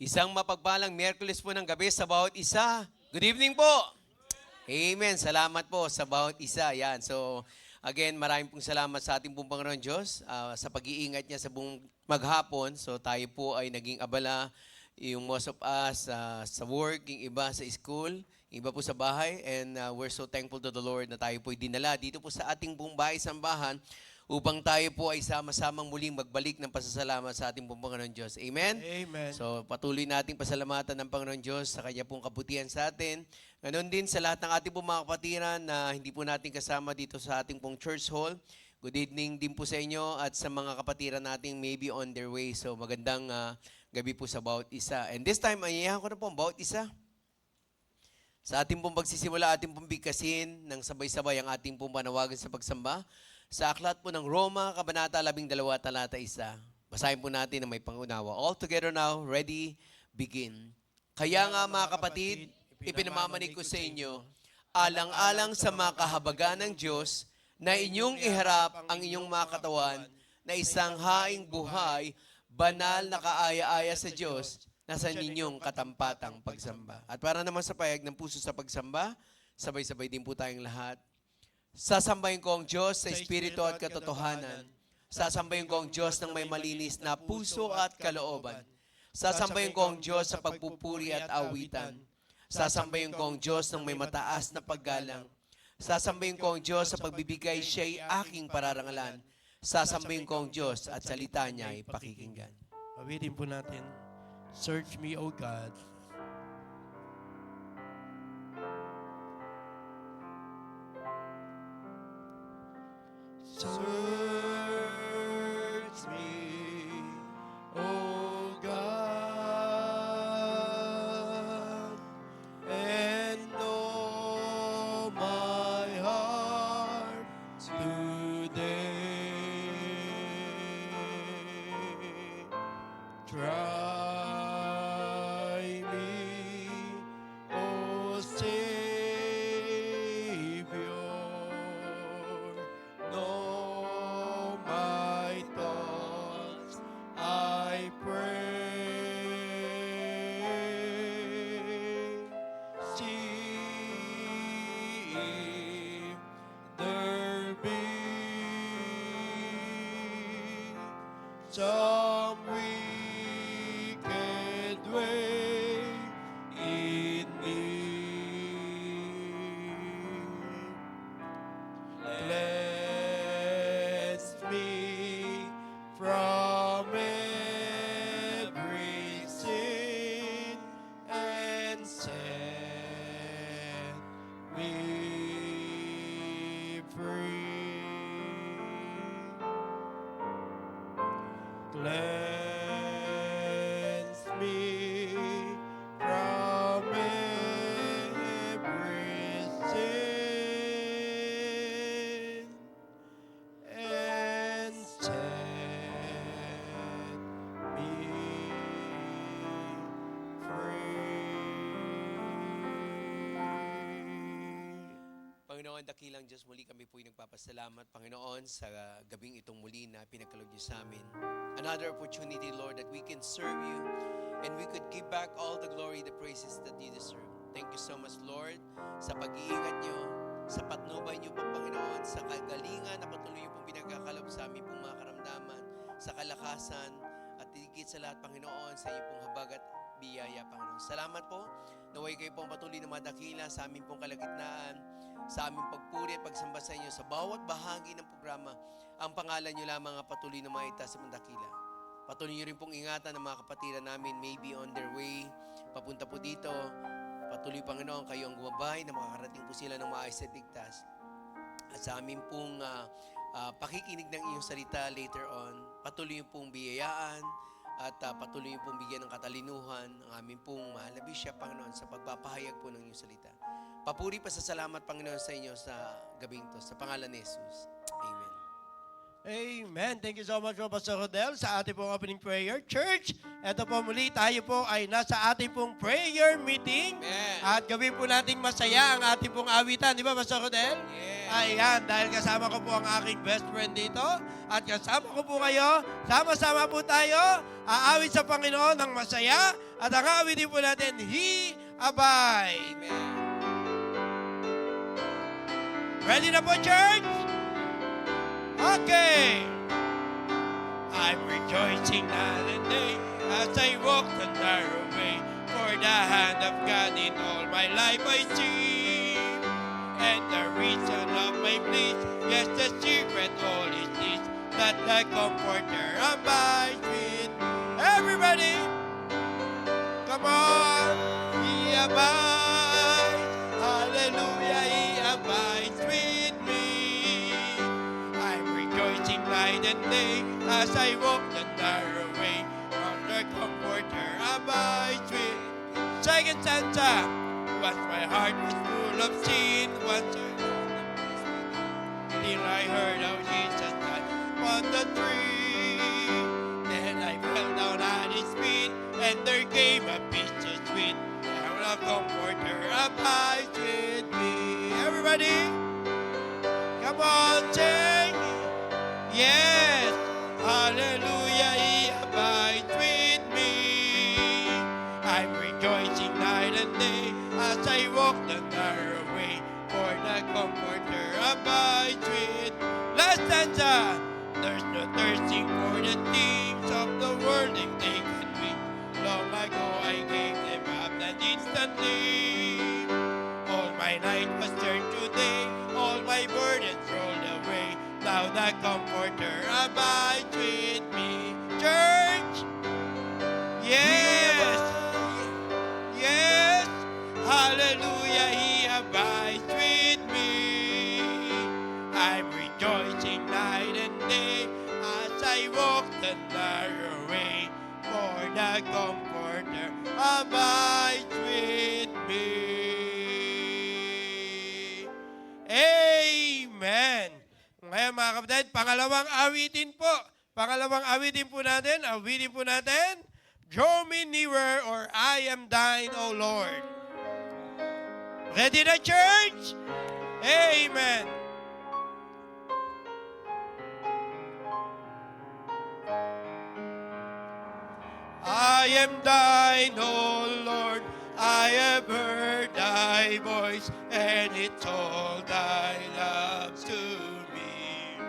Isang mapagpalang Miyerkules po ng gabi sa bawat isa. Good evening po. Amen. Salamat po sa bawat isa. Yan. So, again, maraming pong salamat sa ating pong Panginoon Diyos sa pag-iingat niya sa buong maghapon. So, tayo po ay naging abala. Yung most of us sa work, yung iba sa school, yung iba po sa bahay. And we're so thankful to the Lord na tayo po ay dinala dito po sa ating pong bahay-sambahan upang tayo po ay sama-samang muling magbalik ng pasasalamat sa ating pong Panginoon Diyos. Amen? Amen. So patuloy nating pasalamatan ng Panginoon Diyos sa Kanya pong kabutihan sa atin. Ganon din sa lahat ng ating pong mga kapatiran na hindi po natin kasama dito sa ating pong church hall. Good evening din po sa inyo at sa mga kapatiran nating maybe on their way. So magandang gabi po sa bawat isa. And this time, ayayahan ko na po ang bawat isa. Sa ating pong pagsisimula, ating pong bigkasin ng sabay-sabay ang ating pong panawagan sa pagsamba. Sa aklat po ng Roma, Kabanata 12, talata 1. Basahin po natin na may pangunawa. All together now, ready, begin. Kaya nga mga kapatid, ipinamamanig ko sa inyo, alang-alang sa mga kahabagan ng Diyos, na inyong iharap ang inyong mga katawan na isang haing buhay, banal na kaaya-aya sa Diyos, na sa ninyong katampatang pagsamba. At para naman sa payag ng puso sa pagsamba, sabay-sabay din po tayong lahat. Sasambahin ko ang Diyos sa Espiritu at katotohanan. Sasambahin ko ang Diyos ng may malinis na puso at kalooban. Sasambahin ko ang Diyos sa pagpupuri at awitan. Sasambahin ko ang Diyos ng may mataas na paggalang. Sasambahin ko ang Diyos sa pagbibigay siya'y aking pararangalan. Sasambahin ko ang Diyos at salita niya ay pakikinggan. Awitin po natin. Search me, O God. Search me, O God, and know my heart today. Try me, O Savior. Know my thoughts, I pray. See if there be some wicked way in me. Cleanse me from every sin and set me free. Cleanse me from every sin and set me free. Panginoon, dakilang Diyos, muli kami po'y nagpapasalamat, Panginoon, sa gabing itong muli na pinagkaloob niyo sa amin. Another opportunity, Lord, that we can serve you and we could give back all the glory, the praises that you deserve. Thank you so much, Lord, sa pag-iingat niyo, sa patnubay niyo po, Panginoon, sa kagalingan na patuloy niyo pong pinagkakalob sa aming pong mga karamdaman, sa kalakasan, at higit sa lahat, Panginoon, sa iyo pong habag at biyaya, Panginoon. Salamat po. Naway kayo pong patuloy na madakila sa aming pong kalagitnaan, sa aming pagpuri at pagsamba sa inyo sa bawat bahagi ng programa. Ang pangalan nyo lamang ang patuloy na maita sa mandakila. Patuloy nyo rin pong ingatan ng mga kapatiran namin, maybe on their way, papunta po dito. Patuloy, Panginoon, kayo ang gumabay na makakarating po sila ng maayos at ligtas. At sa amin pong pakikinig ng iyong salita later on, patuloy yung pong biyayaan at patuloy yung pong bigyan ng katalinuhan ang aming pong mahal na Bishop, Panginoon, sa pagpapahayag po ng iyong salita. Papuri pa sa salamat, Panginoon, sa inyo sa gabing to. Sa pangalan ni Jesus. Amen. Amen. Thank you so much po, Pastor Rodel, sa ating pong opening prayer. Church, eto po muli, tayo po ay nasa ating pong prayer meeting. Amen. At gawin po nating masaya ang ating pong awitan. Di ba, Pastor Rodel? Yes. Ayan, dahil kasama ko po ang aking best friend dito. At kasama ko po kayo. Sama-sama po tayo. Aawit sa Panginoon ng masaya At ang awitin po natin, He Abide. Amen. Ready na po, church? Okay. I'm rejoicing night and day as I walk the narrow way. For the hand of God in all my life I see. And the reason of my bliss, yes, the secret all is this, that the Comforter abides with me. Everybody, come on. He abides. Hallelujah, He abides with me. I'm rejoicing night and day as I walk the narrow way. For the Comforter abides with me. Second stanza. Once my heart was full of sin, once I till I heard how Jesus died on the tree. Then I fell down at His feet, and there came a peace so sweet. Now the Comforter abides with me. Everybody, come on, sing. Yes, hallelujah, He abides with me. I'm rejoicing night and day as I walk the narrow way, for the Comforter abides with. Last stanza. There's no thirsting for the things of the world if they can win. Long ago I gave them up and instantly. All my night was turned to day, all my burdens rolled away. Now the Comforter abides with me. Church! Yes! Yes! Hallelujah, He abides with me. I'm rejoicing night and day as I walk the narrow way, for the Comforter abides with me. Amen! Ngayon mga kapatid, pangalawang awitin po. Pangalawang awitin po natin, Draw me nearer or I am thine, O Lord. Ready na, church? Amen. I am thine, O Lord. I have heard thy voice, and it's all thy love to me.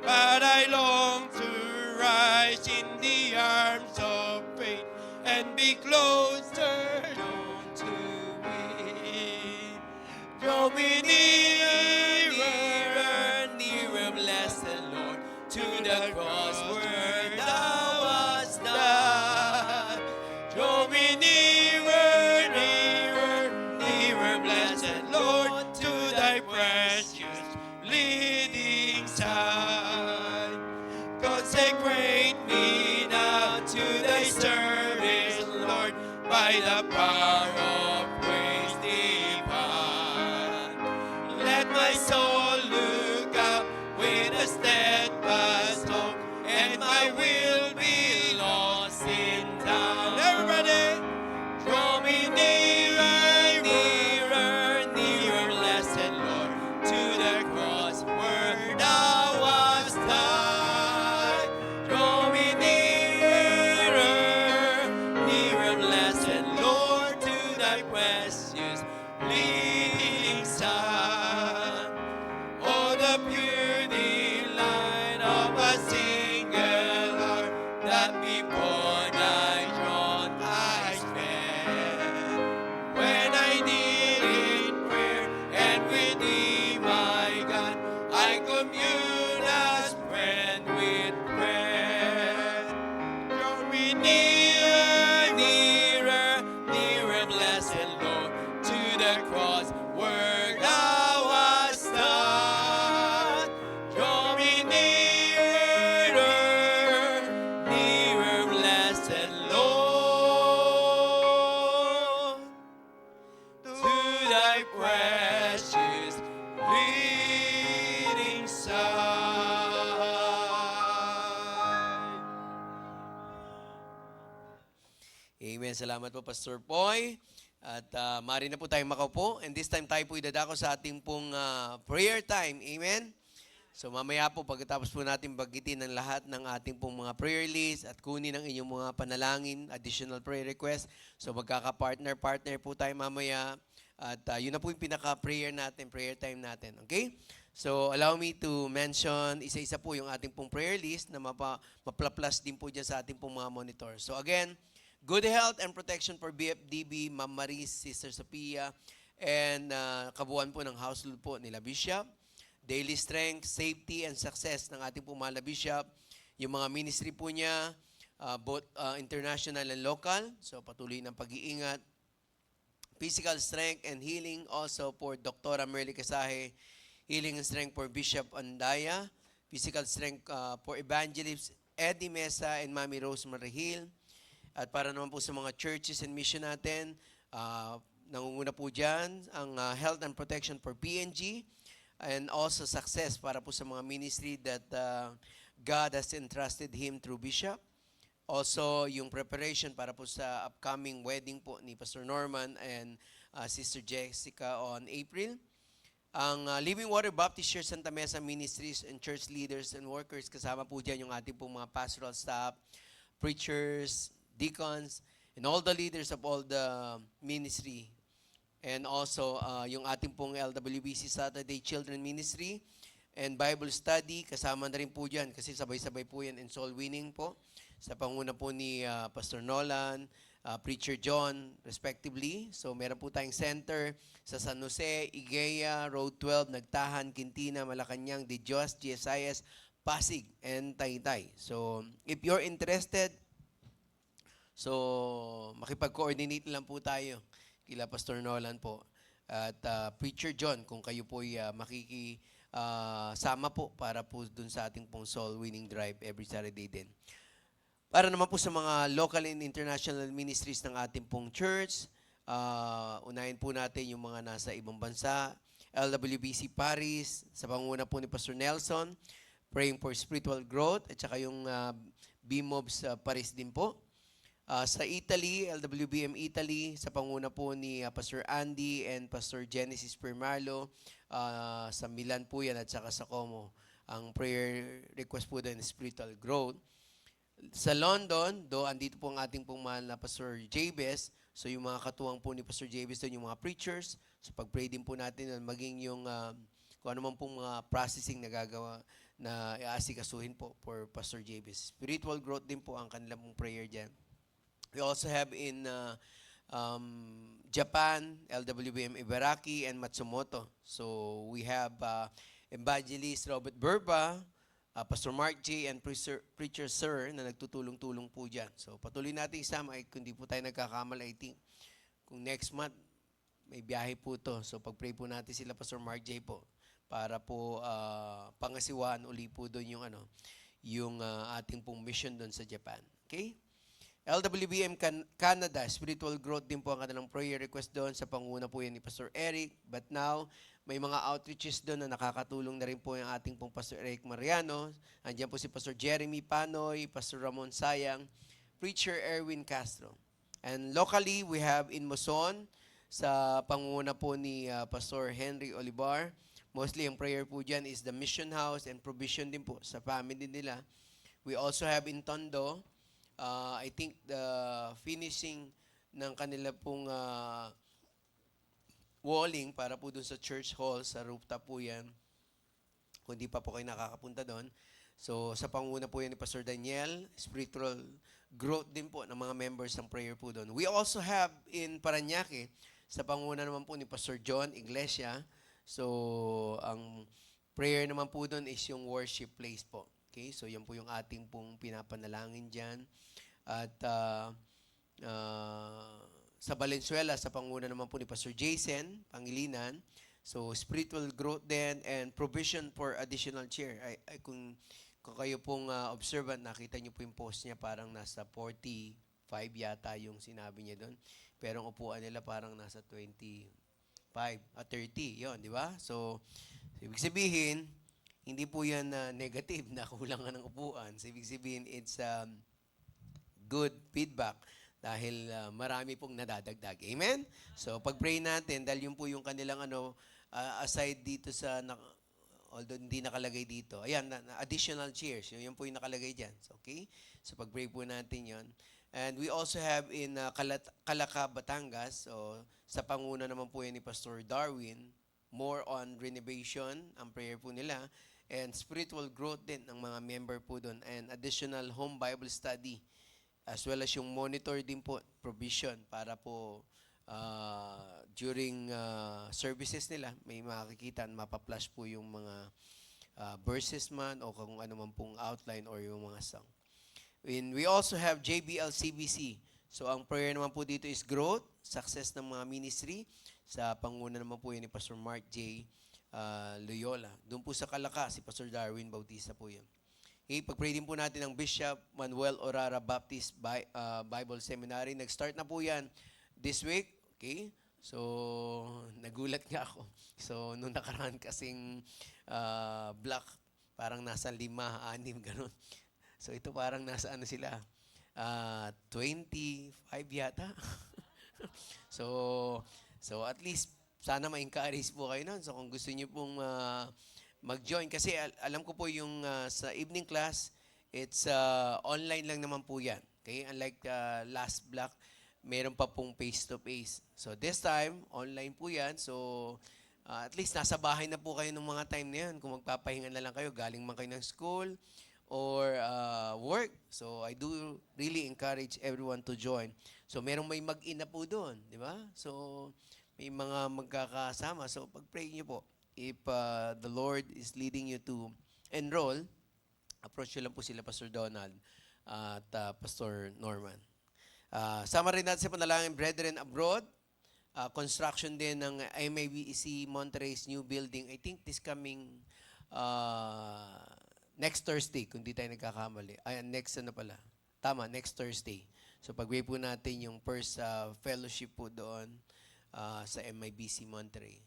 But I long to rise in the arms of faith and be closer to me. Draw me nearer, nearer, blessed Lord, to the cross where thou wast died. Draw me nearer, nearer, blessed Lord, to thy precious bleeding side. Consecrate me now to thy service, Lord, by the power of grace divine. Let my soul look up with a steadfast hope, and my will be lost in doubt. Everybody, draw me nearer, nearer, blessed Lord, to the cross where thou wast died. Draw me nearer, blessed Lord, to thy precious bleeding Son. Oh, the pure delight of a single heart, that before thy throne I stand. When I kneel in prayer, and with thee, my God, I commune as friend with friend. Draw me nearer, blessed Lord, to the cross where thou wast died. Draw me nearer, blessed Lord, to thy precious bleeding side. Amen. Salamat po, Pastor Poy. At maaari na po tayong makaupo. And this time tayo po idadako sa ating pong prayer time. Amen. So mamaya po pagkatapos po natin banggitin ang lahat ng ating pong mga prayer list at kunin ang inyong mga panalangin, additional prayer request. So magkaka-partner po tayo mamaya at yun na po yung pinaka-prayer natin, prayer time natin. Okay? So allow me to mention isa-isa po yung ating pong prayer list na mapla-plus din po dyan sa ating pong mga monitor. So again, good health and protection for BFDB, Ma'am Maris, Sister Sophia, and kabuuan po ng household po nila Bishop. Daily strength, safety, and success ng ating pong mahal na Bishop. Yung mga ministry po niya, both international and local. So patuloy ng pag-iingat. Physical strength and healing also for Dr. Merly Casahe. Healing and strength for Bishop Andaya. Physical strength for Evangelist Eddie Mesa and Mami Rose Marihil. At para naman po sa mga churches and mission natin, nangunguna po dyan ang health and protection for PNG. And also success para po sa mga ministry that God has entrusted him through Bishop. Also, yung preparation para po sa upcoming wedding po ni Pastor Norman and Sister Jessica on April. Ang Living Water Baptist Church Santa Mesa Ministries and church leaders and workers, kasama po dyan yung ating pong mga pastoral staff, preachers, deacons, and all the leaders of all the ministry. And also, yung ating pong LWBC Saturday Children Ministry and Bible Study, kasama na rin po dyan kasi sabay-sabay po yan in soul winning po. Sa panguna po ni Pastor Nolan, Preacher John, respectively. So, meron po tayong center sa San Jose, Igea, Road 12, Nagtahan, Quintina, Malacanang, De Dios, GSIS, Pasig, and Taytay. So, if you're interested, so makipag-coordinate lang po tayo kila Pastor Nolan po at Preacher John kung kayo po ay sama po para po dun sa ating pong soul winning drive every Saturday din. Para naman po sa mga local and international ministries ng ating pong church, unahin po natin yung mga nasa ibang bansa, LWBC Paris, sa panguna po ni Pastor Nelson, praying for spiritual growth, at saka yung BMOBS Paris din po. Sa Italy, LWBM Italy, sa panguna po ni Pastor Andy and Pastor Genesis Permarlo, sa Milan po yan at saka sa Como. Ang prayer request po din, spiritual growth. Sa London, andito po ang ating pong mahal na Pastor Jabez. So yung mga katuwang po ni Pastor Jabez doon, yung mga preachers. So pag-pray din po natin, maging yung kung ano man pong mga processing na gagawa na iasikasuhin po for Pastor Jabez. Spiritual growth din po ang kanilang pong prayer dyan. We also have in Japan, LWBM Ibaraki and Matsumoto. So we have Evangelist Robert Burba, Pastor Mark J. and Preacher Sir na nagtutulong-tulong po dyan. So patuloy natin isama, kung di po tayo nagkakamali, I think kung next month may biyahe po to. So pag-pray po natin sila Pastor Mark J. po para po pangasiwaan uli po doon yung ating pong mission doon sa Japan. Okay? LWBM Canada, spiritual growth din po ang kanilang prayer request doon. Sa panguna po yan ni Pastor Eric. But now, may mga outreaches doon na nakakatulong na rin po yung ating pong Pastor Eric Mariano. Andiyan po si Pastor Jeremy Panoy, Pastor Ramon Sayang, Preacher Erwin Castro. And locally, we have in Moson, sa panguna po ni Pastor Henry Olivar. Mostly ang prayer po dyan is the mission house and provision din po sa family nila. We also have in Tondo, I think the finishing ng kanila pong walling para po dun sa church hall, sa rooftop po yan. Kung di pa po kayo nakakapunta doon. So sa panguna po yan ni Pastor Daniel, spiritual growth din po ng mga members ng prayer po doon. We also have in Parañaque, sa panguna naman po ni Pastor John Iglesia. So ang prayer naman po doon is yung worship place po. Okay, so yan po yung ating pong pinapanalangin dyan. At sa Valenzuela, sa panguna naman po ni Pastor Jason Pangilinan. So spiritual growth din and provision for additional chair. Kung kayo pong observant, nakita niyo po yung post niya, parang nasa 45 yata yung sinabi niya doon. Pero ang upuan nila parang nasa 25 at 30. Yun, di ba? So ibig sabihin, hindi po yan negative na kulangan ng upuan. So, ibig sabihin, it's good feedback dahil marami pong nadadagdag. Amen? So, pag-pray natin, dahil yun po yung kanilang aside dito sa although hindi nakalagay dito. Ayan, additional chairs. Yun po yung nakalagay dyan. So, okay? So, pag-pray po natin yon. And we also have in Calaca, Batangas, so sa panguna naman po yan ni Pastor Darwin, more on renovation, ang prayer po nila, and spiritual growth din ng mga member po doon, and additional home Bible study, as well as yung monitor din po, provision, para po during services nila, may makikita, mapaplash po yung mga verses man, o kung ano man pong outline or yung mga song. And we also have JBL CBC. So ang prayer naman po dito is growth, success ng mga ministry. Sa panguna naman po yun ni Pastor Mark J. Loyola. Doon po sa Calaca, si Pastor Darwin Bautista po yun. Okay, pag-pray din po natin ng Bishop Manuel Orara Baptist Bible Seminary. Nag-start na po yan this week. Okay? So, nagulat nga ako. So, nung nakaraan kasing block, parang nasa 5, 6, ganun. So, ito parang nasa ano sila, 25 yata. so at least, sana ma-encourage po kayo nun. So, kung gusto niyo pong mag-join, kasi alam ko po yung sa evening class, it's online lang naman po yan. Okay? Unlike last block, meron pa pong face-to-face. So, this time, online po yan. So, at least nasa bahay na po kayo ng mga time na yan. Kung magpapahinga na lang kayo, galing man kayo ng school or work. So, I do really encourage everyone to join. So, merong may mag-ina po doon, di ba? So, may mga magkakasama. So, pag-pray niyo po. If the Lord is leading you to enroll, approach nyo lang po sila, Pastor Donald at Pastor Norman. Sama rin natin sa panalangin, Brethren Abroad. Construction din ng MABEC Monterrey's new building. I think this coming next Thursday, kung di tayo nagkakamali. Next ano pala? Tama, next Thursday. So pag-pray po natin yung first fellowship po doon sa MIBC Monterrey.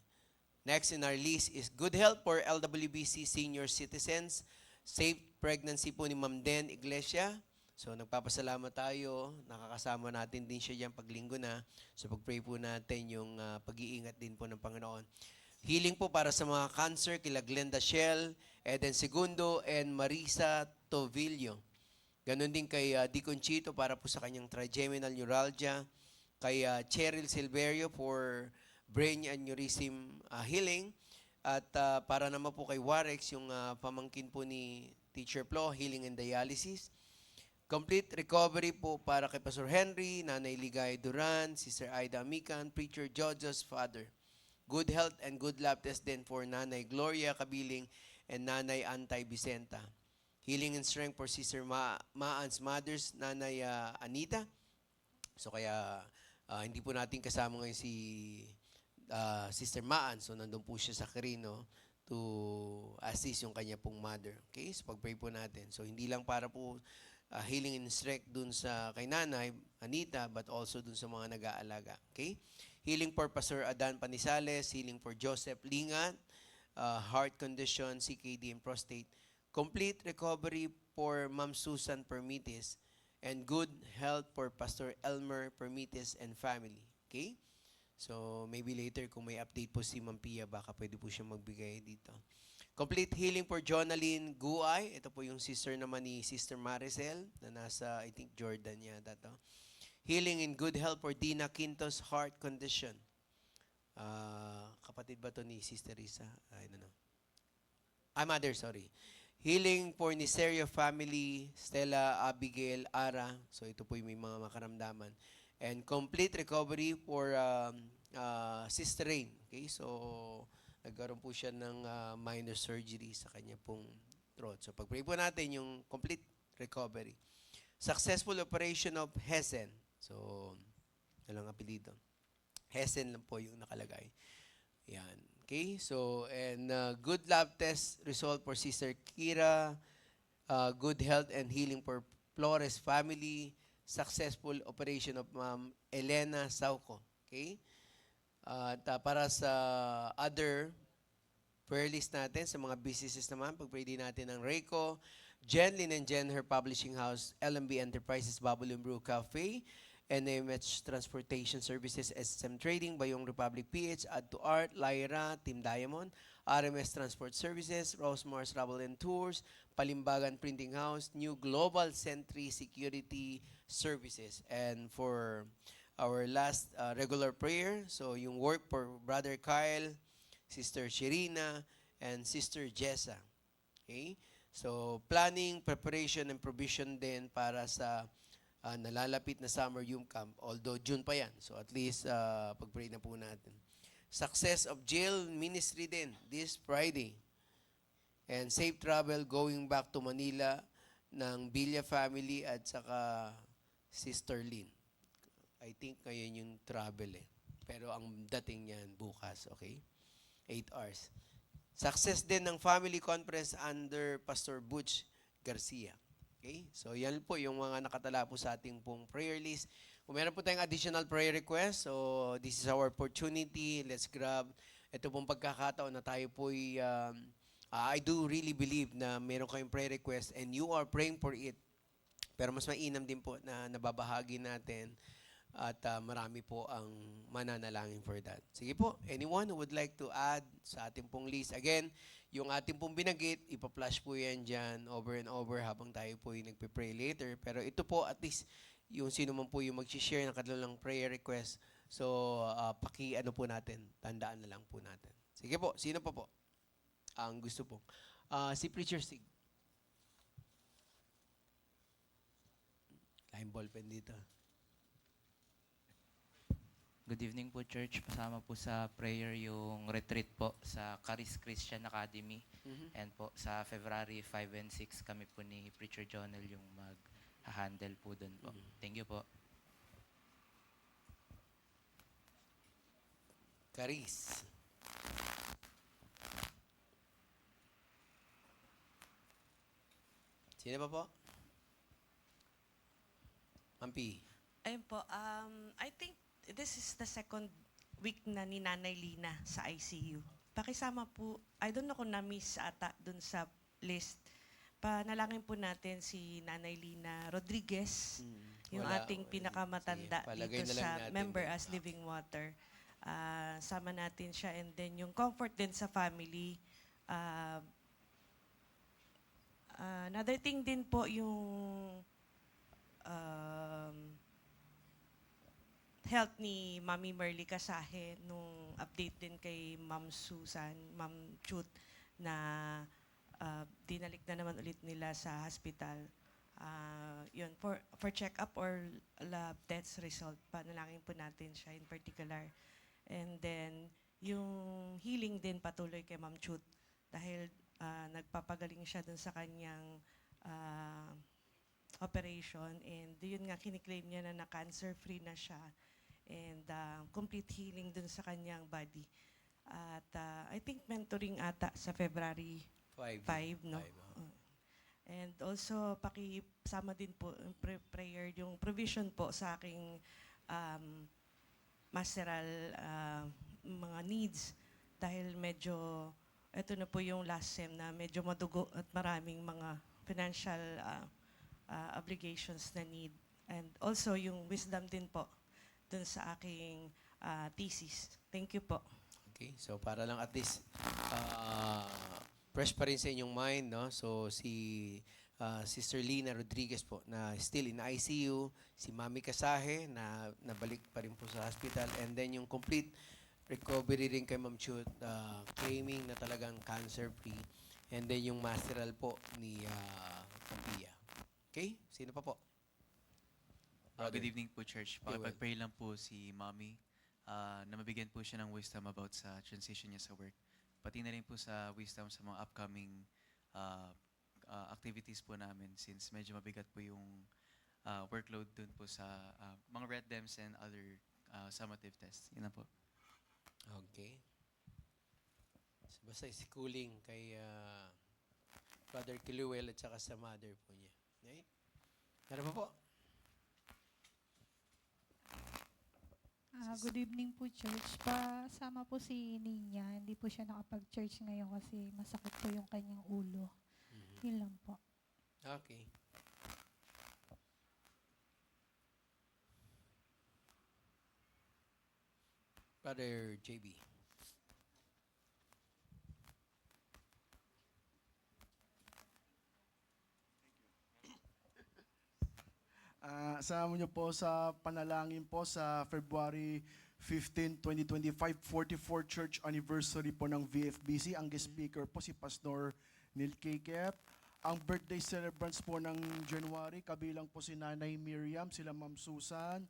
Next in our list is Good Health for LWBC Senior Citizens. Safe Pregnancy po ni Ma'am Den Iglesia. So nagpapasalamat tayo, nakakasama natin din siya diyan paglinggo na. So pag-pray po natin yung pag-iingat din po ng Panginoon. Healing po para sa mga cancer kila Glenda Shell, Eden Segundo, and Marisa Tovillo. Ganon din kay Deacon Chito para po sa kanyang trigeminal neuralgia. Kay Cheryl Silverio for brain aneurysm healing. At para naman po kay Warex, yung pamangkin po ni Teacher Flo, healing and dialysis. Complete recovery po para kay Pastor Henry, Nanay Ligay Duran, Sister Aida Amican, Preacher Jojo's father. Good health and good lab test din for Nanay Gloria Kabiling and Nanay Antay Vicenta. Healing and strength for Sister Maan's mothers, Nanay Anita. So kaya hindi po natin kasama ngayon si Sister Maan. So nandun po siya sa Quirino to assist yung kanya pong mother. Okay? So pag-pray po natin. So hindi lang para po healing and strength dun sa kay Nanay Anita, but also dun sa mga nag-aalaga. Okay? Healing for Pastor Adan Panisales, healing for Joseph Lingan, heart condition, CKD, and prostate. Complete recovery for Ma'am Susan Permitis, and good health for Pastor Elmer Permitis and family. Okay? So, maybe later kung may update po si Ma'am Pia, baka pwede po siya magbigay dito. Complete healing for Jonaline Guay. Ito po yung sister naman ni Sister Maricel na nasa, I think, Jordan yata to. Healing in good health for Dina Quintos heart condition. Kapatid ba to ni Sister Risa? I don't know. Mother, sorry. Healing for Niserio family, Stella, Abigail, Ara. So ito po yung may mga makaramdaman. And complete recovery for Sister Rain. Okay, so nagkaroon po siya ng minor surgery sa kanya pong throat. So pag-pray po natin yung complete recovery. Successful operation of Hessen. So, alang apelido. Hessen lang po yung nakalagay. Yan. Okay, so, and good lab test result for Sister Kira, good health and healing for Flores family, successful operation of Ma'am Elena Sauco. Okay? At para sa other prayer list natin, sa mga businesses naman, pag-pray din natin ng Rayco, Jenlyn and Jen, her publishing house, LMB Enterprises, Bubble and Brew Cafe, NMH Transportation Services, SM Trading, Bayong Republic PH, Add to Art, Lyra, Team Diamond, RMS Transport Services, Rosemars Travel and Tours, Palimbagan Printing House, New Global Sentry Security Services. And for our last regular prayer, so yung work for Brother Kyle, Sister Shirina, and Sister Jessa. Okay? So, planning, preparation, and provision din para sa nalalapit na summer youth camp. Although June pa yan. So, at least pag-pray na po natin. Success of jail ministry din this Friday. And safe travel going back to Manila ng Villa family at saka Sister Lynn. I think ngayon yung travel eh. Pero ang dating niyan bukas, okay? 8 hours. Success din ng family conference under Pastor Butch Garcia. Okay? So yan po yung mga nakatala po sa ating pong prayer list. Kung meron po tayong additional prayer request, so this is our opportunity. Let's grab ito pong pagkakataon na tayo po I do really believe na meron kayong prayer request and you are praying for it. Pero mas mainam din po na nababahagi natin at marami po ang mananalangin for that. Sige po, anyone who would like to add sa ating pong list. Again, yung ating pong binanggit, ipa-flash po yan dyan over and over habang tayo po yung nagpe-pray later. Pero ito po, at least, yung sino man po yung mag-share ng kanilang prayer request. So, paki-ano po natin, tandaan na lang po natin. Sige po, sino pa po? Ang gusto po. Si Preacher Sig. Lime ballpen dito. Good evening po, church. Kasama po sa prayer yung retreat po sa Charis Christian Academy. And po sa February 5 and 6 kami po ni Preacher Jonel yung mag-handle po doon po. Thank you po. Caris. Sino pa po? Mampi. Ayun po, I think this is the second week na ni Nanay Lina sa ICU. Pakisama po, I don't know kung na-miss ata dun sa list. Panalangin po natin si Nanay Lina Rodriguez, yung Wala. ating pinakamatanda Sige, palagay dito na lang sa natin Member din. as Living Water. Sama natin siya and then yung comfort din sa family. Another thing din po yung health ni Mami Merly Kasahe nung update din kay Ma'am Susan, Ma'am Chut na dinalik na naman ulit nila sa hospital. Yun, for check-up or lab test result, panalangin po natin siya in particular. And then, yung healing din patuloy kay Ma'am Chut dahil nagpapagaling siya dun sa kanyang operation and yun nga kiniklaim niya na cancer-free na siya and complete healing dun sa kanyang body. At I think mentoring ata sa February 5, no? And also, pakisama din po yung prayer, yung provision po sa aking masteral mga needs dahil medyo, ito na po yung last sem na medyo madugo at maraming mga financial obligations na need. And also, yung wisdom din po dun sa aking thesis. Thank you po. Okay, so para lang at least fresh pa rin sa inyong mind, no? So si Sister Lina Rodriguez po na still in ICU, si Mami Kasahe na nabalik pa rin po sa hospital, and then yung complete recovery rin kay Ma'am Chut, claiming na talagang cancer-free, and then yung masteral po ni Pia. Okay? Sino pa po? Good evening po, Church. Joel. Pakipag-pray lang po si Mommy na mabigyan po siya ng wisdom about sa transition niya sa work. Pati na rin po sa wisdom sa mga upcoming activities po namin since medyo mabigat po yung workload dun po sa mga red dems and other summative tests. Yun na po. Okay. So, basta schooling kay Father Kiluel at saka sa mother po niya. Right? Ano pa po? Good evening po, Church. Pasama po si Ninya. Hindi po siya nakapag-church ngayon kasi masakit po yung kanyang ulo. Yun lang po. Okay. Brother JB. Sama niyo po sa panalangin po sa February 15, 2025, 44th Church Anniversary po ng VFBC. Ang guest speaker po si Pastor Neil Kikep. Ang birthday celebrants po ng January, kabilang po si Nanay Miriam, sila Ma'am Susan.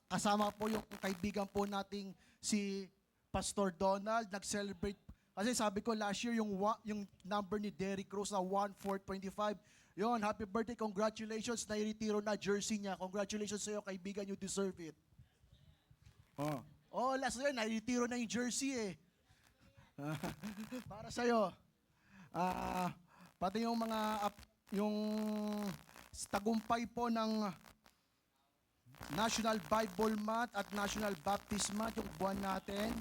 Kasama po yung kaibigan po nating si Pastor Donald, nag-celebrate. Kasi sabi ko last year, yung number ni Derrick Cruz na 1,425. Yon, happy birthday, congratulations, nairetiro na jersey niya. Congratulations sa iyo, kaibigan, you deserve it. Last year, nairetiro na yung jersey eh. Para sa iyo. Pati yung yung tagumpay po ng National Bible Month at National Baptist Month, yung buwan natin.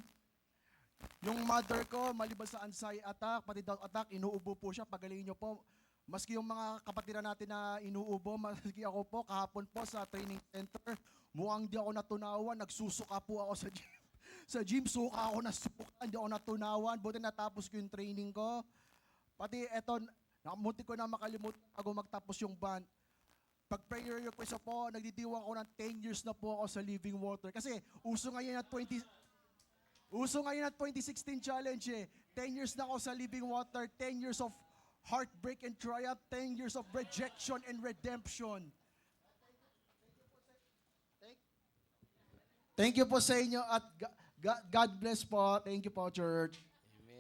Yung mother ko, maliban sa anxiety attack, pati doubt attack, inuubo po siya. Pagalingin niyo po. Maski yung mga kapatiran natin na inuubo, maski ako po, kahapon po sa training center, mukhang di ako natunawan, nagsusuka po ako sa gym. Sa gym, suka ako na suka, hindi ako natunawan. Buti natapos ko yung training ko. Pati eto, munti ko na makalimutan ako magtapos yung band. Pag prayer request po, nagdidiwang ako ng 10 years na po ako sa Living Water. Kasi uso ngayon na 2016 challenge eh. 10 years na ako sa Living Water, 10 years of heartbreak and triumph, 10 years of rejection and redemption. Thank you po sa inyo at God bless po. Thank you po, church.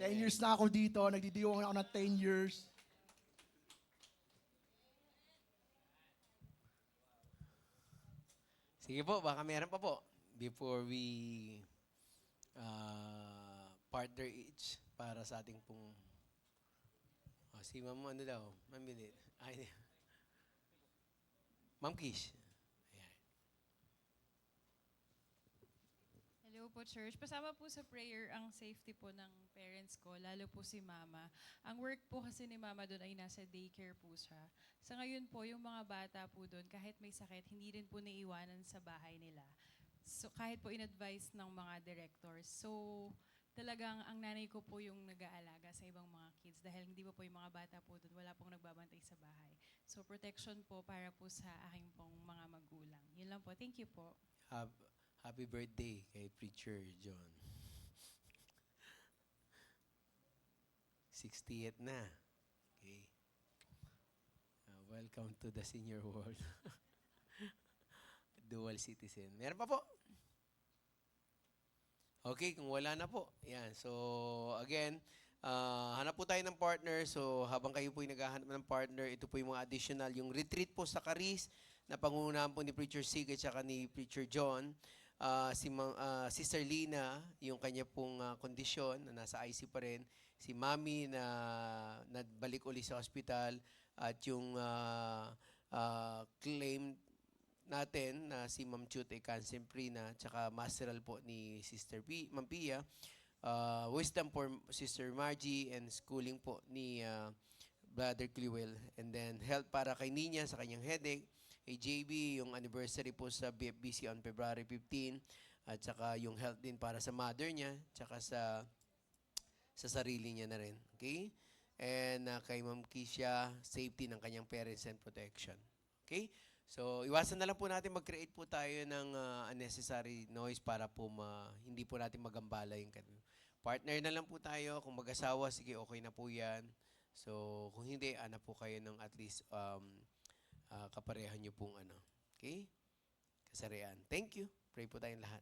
Amen. 10 years na ako dito, nagdidiwang ako ng 10 years. Sige po, baka meron pa po. Before we partner each para sa ating pong... si Ma'am ano daw? Ma'am Bilit. Ma'am Kish. Hello po, church. Pasama po sa prayer ang safety po ng parents ko, lalo po si mama. Ang work po kasi ni mama doon ay nasa daycare po siya. Sa ngayon po, yung mga bata po doon, kahit may sakit, hindi rin po naiwanan sa bahay nila. So, kahit po in-advise ng mga directors. So, talagang ang nanay ko po yung nag-aalaga sa ibang mga kids dahil hindi po yung mga bata po doon, wala pong nagbabantay sa bahay. So, protection po para po sa aking pong mga magulang. Yun lang po. Thank you po. Happy birthday kay Preacher John. 60th na. Okay. Welcome to the senior world. Dual citizen. Meron pa po? Okay, kung wala na po. Yan. So, again, hanap po tayo ng partner. So, habang kayo po naghahanap ng partner, ito po yung mga additional. Yung retreat po sa Caris, na pangunahan po ni Preacher Sig at saka ni Preacher John. Sister Lina, yung kanya pong kondisyon na nasa IC pa rin. Si Mami na nabalik uli sa hospital. At yung claim natin na si Ma'am Chut ay cancer-free na. Tsaka masteral po ni Sister Ma'am Pia. Wisdom for Sister Margie and schooling po ni Brother Cliwell. And then health para kay Nina sa kanyang headache. Kay JB, yung anniversary po sa BFBC on February 15. At saka yung health din para sa mother niya. Tsaka sa sarili niya na rin. Okay? And kay Ma'am Kisha, safety ng kanyang parents and protection. Okay? So, iwasan na lang po natin mag-create po tayo ng unnecessary noise para po hindi po natin magambala yung kanila. Partner na lang po tayo. Kung mag-asawa, sige, okay na po yan. So, kung hindi, ana po kayo ng at least kaparehan nyo pong okay? Kasarian. Thank you. Pray po tayong lahat.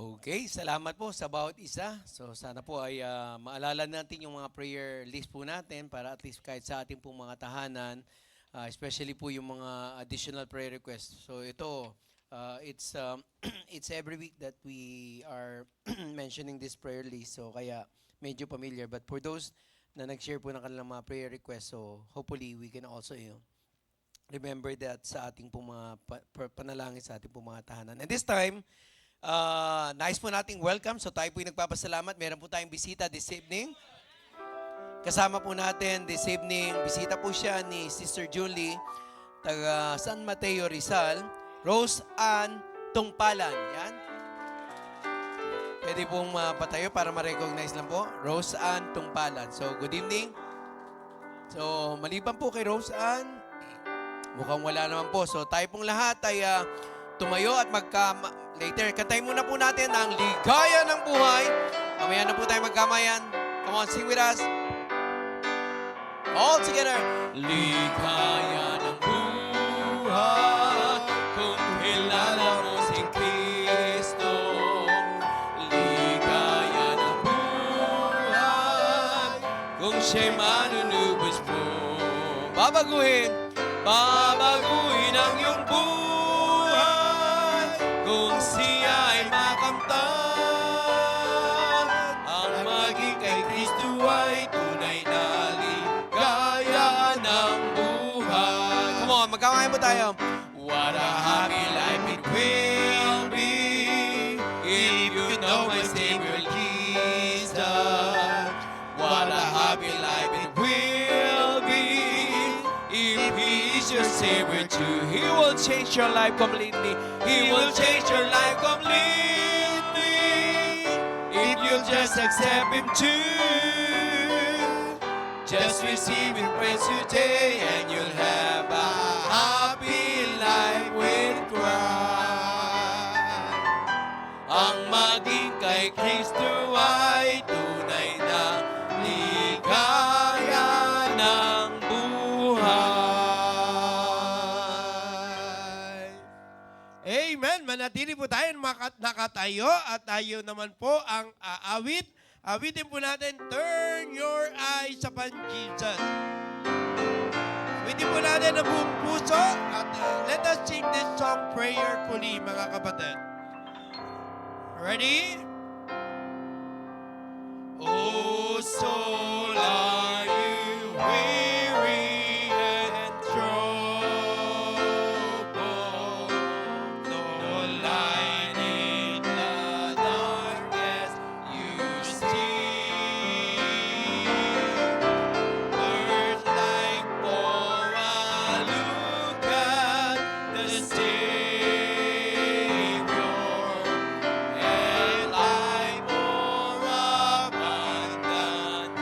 Okay, salamat po sa bawat isa. So sana po ay maalala natin yung mga prayer list po natin para at least kahit sa ating pong mga tahanan, especially po yung mga additional prayer requests. So ito, it's it's every week that we are mentioning this prayer list. So kaya medyo familiar. But for those na nag-share po ng kanilang mga prayer requests, so hopefully we can also remember that sa ating pong mga panalangin sa ating pong mga tahanan. And this time, nice po nating welcome. So tayo po yung nagpapasalamat. Meron po tayong bisita this evening. Kasama po natin this evening, bisita po siya ni Sister Julie, taga San Mateo, Rizal, Rose Ann Tungpalan. Yan. Pwede pong patayo para ma-recognize lang po. Rose Ann Tungpalan. So good evening. So maliban po kay Rose Ann, mukhang wala naman po. So tayo pong lahat ay tumayo at later, kantayin muna po natin ang Ligaya ng Buhay. Mamaya na po tayo magkamayan. Come on, sing with us. All together. Ligaya ng buhay, kung kilala mo si Kristo. Ligaya ng buhay, kung siya'y manunubos mo. Babaguhin ang iyong buhay, kung siya ay makamtan. Ang maging kay Kristo ay tunay na ligaya ng buhay. Come on, magkakain po tayo. What a happy life it will be if you know my Savior Jesus. What a happy life it will be if He is your Savior too. He will change your life completely. He will change your life completely if you just accept Him too. Just receive His praise today and you'll have a happy life with Christ. Ang maging kay Kristo ay tunay na ligaya ng buhay. Amen. Manatili po tayo nakatayo at tayo naman po ang aawit. Awitin po natin, Turn Your Eyes Upon Jesus. Awitin po natin ang buong puso at let us sing this song prayerfully, mga kapatid. Ready? Oh, soul, are you weary and troubled? No light in the darkness you see. Birds like for a look at the Savior, and life more abundant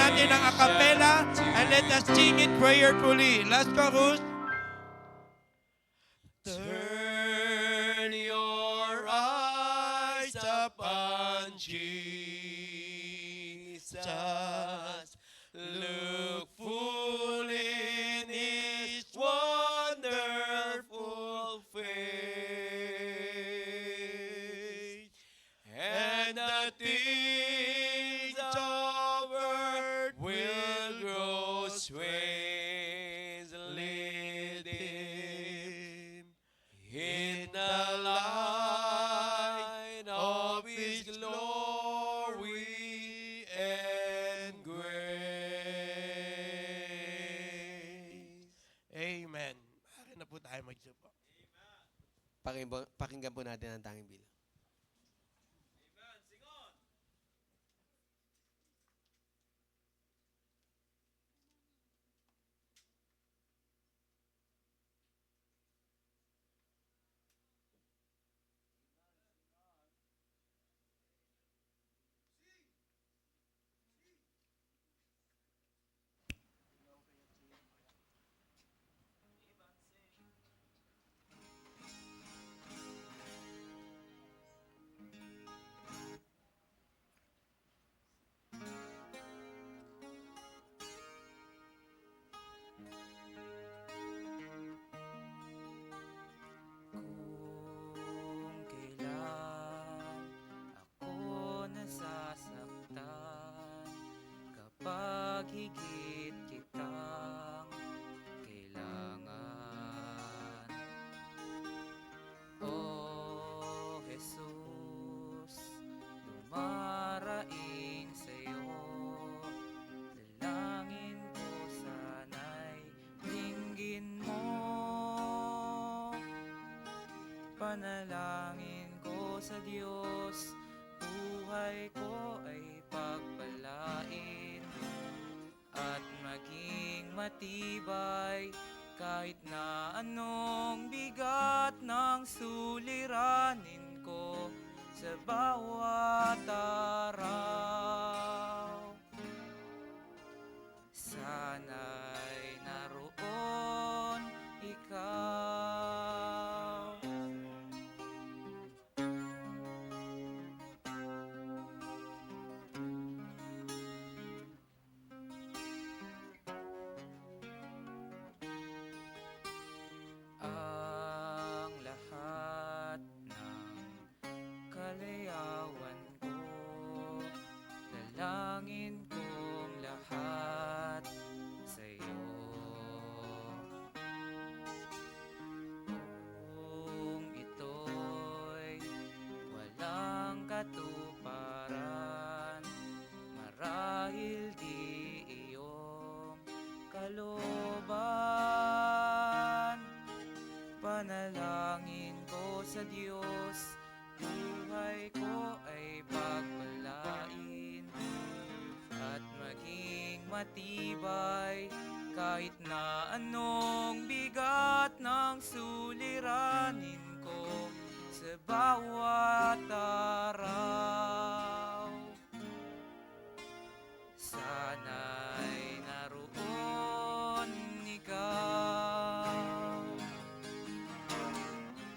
natin ang acapella and let us sing it prayerfully. Last chorus. Turn your eyes upon Jesus. Look full in His wonderful face, and the things of earth will grow strangely dim in the light of His glory and grace. Amen. Akin na po tayo magsupo. Pakinggan po natin ang tanging bilang. Kung kailan ako nasasaktan, kapag higit kitang kailangan. O Jesus, dumaraing sa'yo, dalangin ko sana'y dinggin mo. Panalangin ko sa Diyos, buhay ko ay pagpalain at maging matibay kahit na anong bigat ng suliranin ko sa bawat araw. Sana'y naroon ikaw. Ang lahat ng kalayawan ko, dalangin kong lahat sa'yo. Kung ito'y walang katuparan, marahil di iyong kalooban. Panalangin ko sa Diyos, buhay ko ay pagpalain at maging matibay kahit na anong bigat ng suliranin ko sa bawat araw. Sana'y naroon ikaw.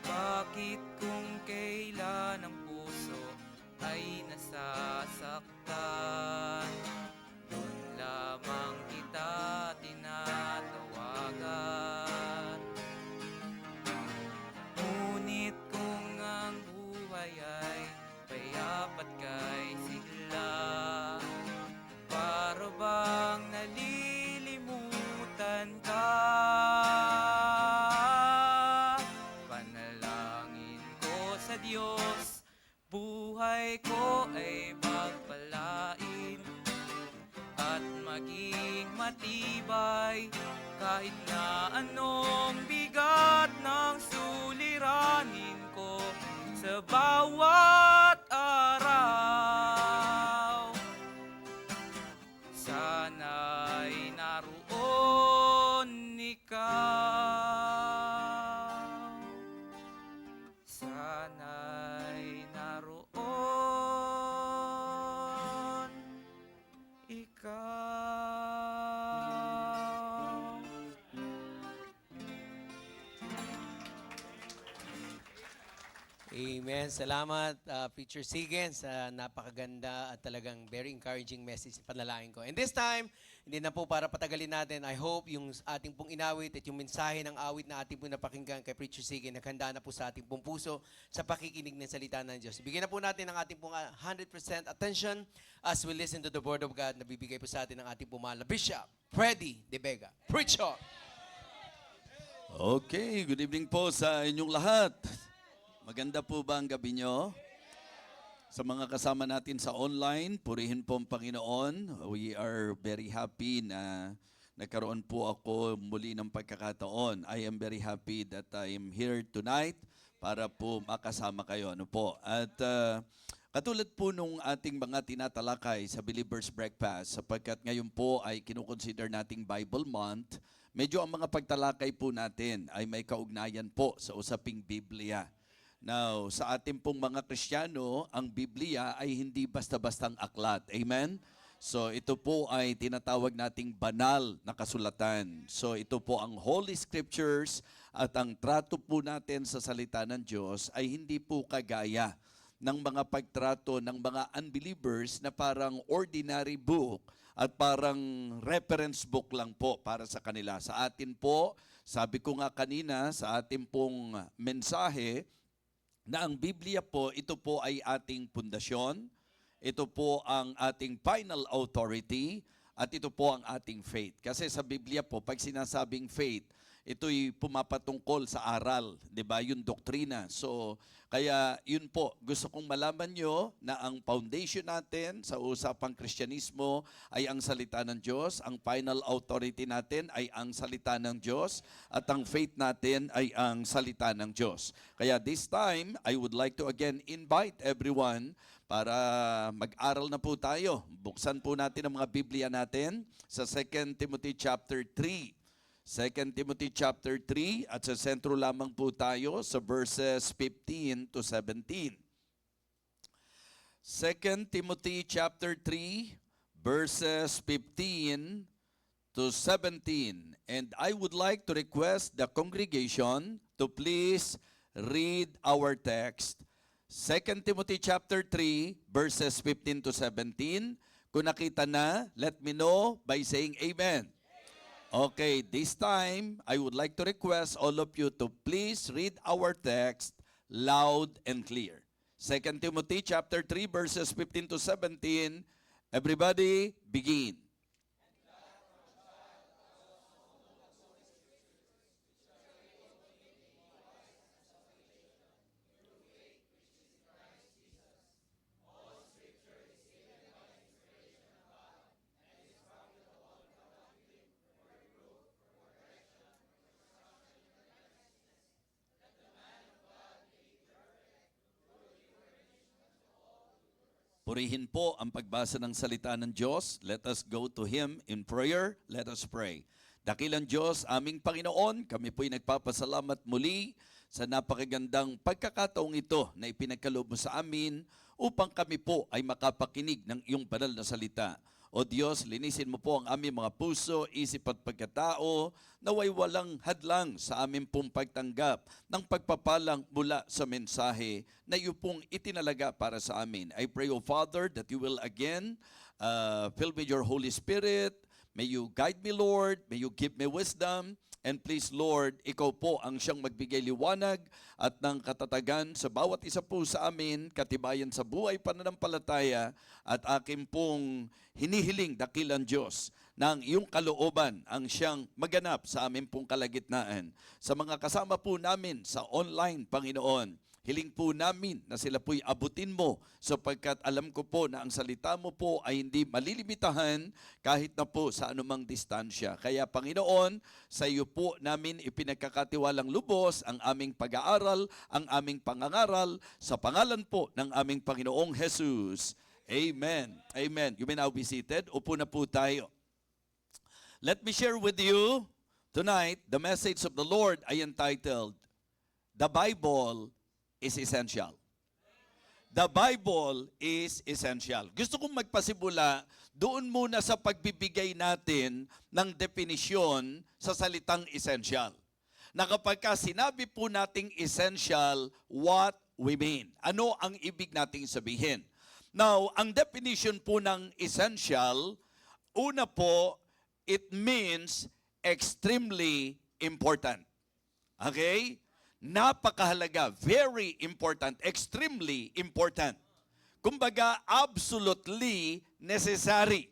Bakit kung kailan ang puso ay nasasaktan, doon lamang kita tinatawagan? Ngunit kung ang buhay ay payapat kay sigla, para bang nalilimutan ka? Panalangin ko sa Diyos, buhay ko ay pagpalain at maging matibay kahit na anong bigat ng suliranin ko sa bawat araw. Sana'y naroon ikaw. Sana'y naroon ikaw. Amen. Salamat, Preacher Sigen, sa napakaganda at talagang very encouraging message sa panalangin ko. And this time, hindi na po para patagalin natin. I hope yung ating pong inawit at yung mensahe ng awit na ating pong napakinggan kay Preacher Sigen, naghanda na po sa ating pong puso sa pakikinig ng salita ng Diyos. Bigyan na po natin ang ating pong 100% attention as we listen to the Word of God na bibigay po sa atin ng ating pong mahal na Bishop Freddy De Vega. Preach on! Okay, good evening po sa inyong lahat. Maganda po ba ang gabi nyo? Sa mga kasama natin sa online, purihin po ang Panginoon. We are very happy na nagkaroon po ako muli ng pagkakataon. I am very happy that I am here tonight para po makasama kayo. Ano po? At katulad po nung ating mga tinatalakay sa Believer's Breakfast, sapagkat ngayon po ay kinukonsider nating Bible Month, medyo ang mga pagtalakay po natin ay may kaugnayan po sa usaping Biblia. Now, sa ating pong mga Kristiyano, ang Biblia ay hindi basta-bastang aklat. Amen? So, ito po ay tinatawag nating banal na kasulatan. So, ito po ang Holy Scriptures at ang trato po natin sa salita ng Diyos ay hindi po kagaya ng mga pagtrato ng mga unbelievers na parang ordinary book at parang reference book lang po para sa kanila. Sa atin po, sabi ko nga kanina sa ating pong mensahe, na ang Biblia po, ito po ay ating pundasyon, ito po ang ating final authority, at ito po ang ating faith. Kasi sa Biblia po, pag sinasabing faith, ito'y pumapatungkol sa aral, di ba? Yung doktrina. So, kaya yun po, gusto kong malaman nyo na ang foundation natin sa usapang Kristyanismo ay ang salita ng Diyos, ang final authority natin ay ang salita ng Diyos, at ang faith natin ay ang salita ng Diyos. Kaya this time, I would like to again invite everyone para mag-aral na po tayo. Buksan po natin ang mga Biblia natin sa 2 Timothy chapter 3. 2 Timothy chapter 3 at sa sentro lamang po tayo sa verses 15 to 17. 2 Timothy chapter 3 verses 15 to 17. And I would like to request the congregation to please read our text. 2 Timothy chapter 3 verses 15 to 17. Kung nakita na, let me know by saying amen. Okay, this time, I would like to request all of you to please read our text loud and clear. 2 Timothy chapter 3 verses 15 to 17. Everybody, begin. Purihin po ang pagbasa ng salita ng Diyos. Let us go to Him in prayer. Let us pray. Dakilang Diyos, aming Panginoon, kami po'y nagpapasalamat muli sa napakagandang pagkakataong ito na ipinagkaloob mo sa amin upang kami po ay makapakinig ng iyong banal na salita. O Diyos, linisin mo po ang aming mga puso, isip at pagkatao, naway walang hadlang sa aming pong pagtanggap ng pagpapalang mula sa mensahe na iyo pong itinalaga para sa amin. I pray, O Father, that you will again fill me with your Holy Spirit. May you guide me, Lord. May you give me wisdom. And please, Lord, ikaw po ang siyang magbigay liwanag at ng katatagan sa bawat isa po sa amin, katibayan sa buhay pananampalataya, at aking pong hinihiling dakilang Diyos ng iyong kalooban ang siyang maganap sa amin pong kalagitnaan. Sa mga kasama po namin sa online, Panginoon, hiling po namin na sila po'y abutin mo sapagkat alam ko po na ang salita mo po ay hindi malilimitahan kahit na po sa anumang distansya. Kaya Panginoon, sa iyo po namin ipinagkakatiwalang lubos ang aming pag-aaral, ang aming pangangaral sa pangalan po ng aming Panginoong Jesus. Amen. Amen. You may now be seated. Upo na po tayo. Let me share with you tonight the message of the Lord ay entitled, The Bible is essential. The Bible is essential. Gusto kong magpasimula doon muna sa pagbibigay natin ng definisyon sa salitang essential. Na kapag sinabi po nating essential, what we mean? Ano ang ibig nating sabihin? Now, ang definition po ng essential, una po, it means extremely important. Okay? Napakahalaga, very important, extremely important. Kumbaga, absolutely necessary.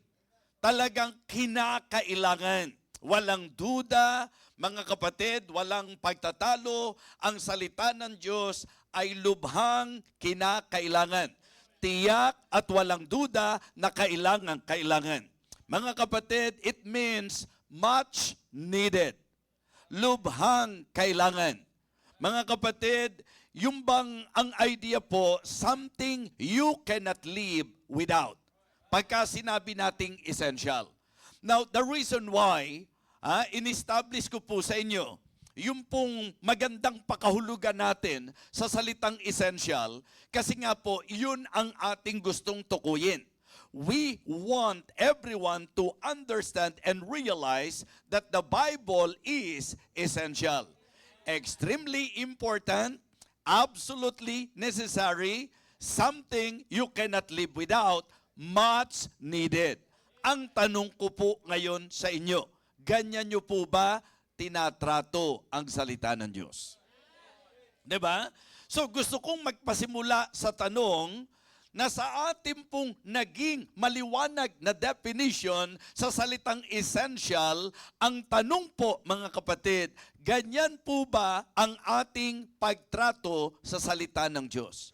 Talagang kinakailangan. Walang duda, mga kapatid, walang pagtatalo. Ang salita ng Diyos ay lubhang kinakailangan. Tiyak at walang duda na kailangan. Mga kapatid, it means much needed. Lubhang kailangan. Mga kapatid, yung bang ang idea po, something you cannot live without. Pagka sinabi nating essential. Now, the reason why, in-establish ko po sa inyo, yung pong magandang pakahulugan natin sa salitang essential, kasi nga po, yun ang ating gustong tukuyin. We want everyone to understand and realize that the Bible is essential. Extremely important, absolutely necessary, something you cannot live without, much needed. Ang tanong ko po ngayon sa inyo, ganyan nyo po ba tinatrato ang salita ng Diyos? Diba? So gusto kong magpasimula sa tanong na sa ating pong naging maliwanag na definition sa salitang essential, ang tanong po mga kapatid, ganyan po ba ang ating pagtrato sa salita ng Diyos?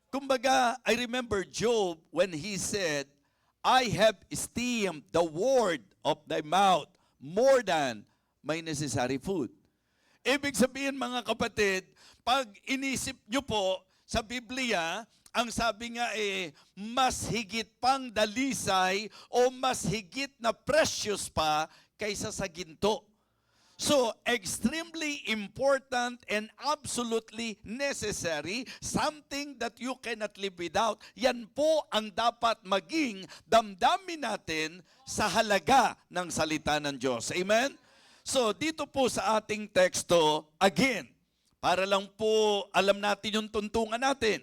Kumbaga, I remember Job when he said, I have esteemed the word of thy mouth more than my necessary food. Ibig sabihin mga kapatid, pag inisip nyo po sa Biblia, ang sabi nga mas higit pang dalisay o mas higit na precious pa kaysa sa ginto. So, extremely important and absolutely necessary, something that you cannot live without. Yan po ang dapat maging damdamin natin sa halaga ng salita ng Diyos. Amen? So, dito po sa ating teksto, again, para lang po alam natin yung tuntungan natin.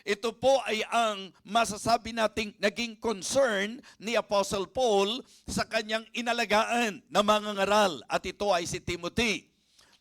Ito po ay ang masasabi nating naging concern ni Apostle Paul sa kanyang inalagaan na mga ngaral. At ito ay si Timothy.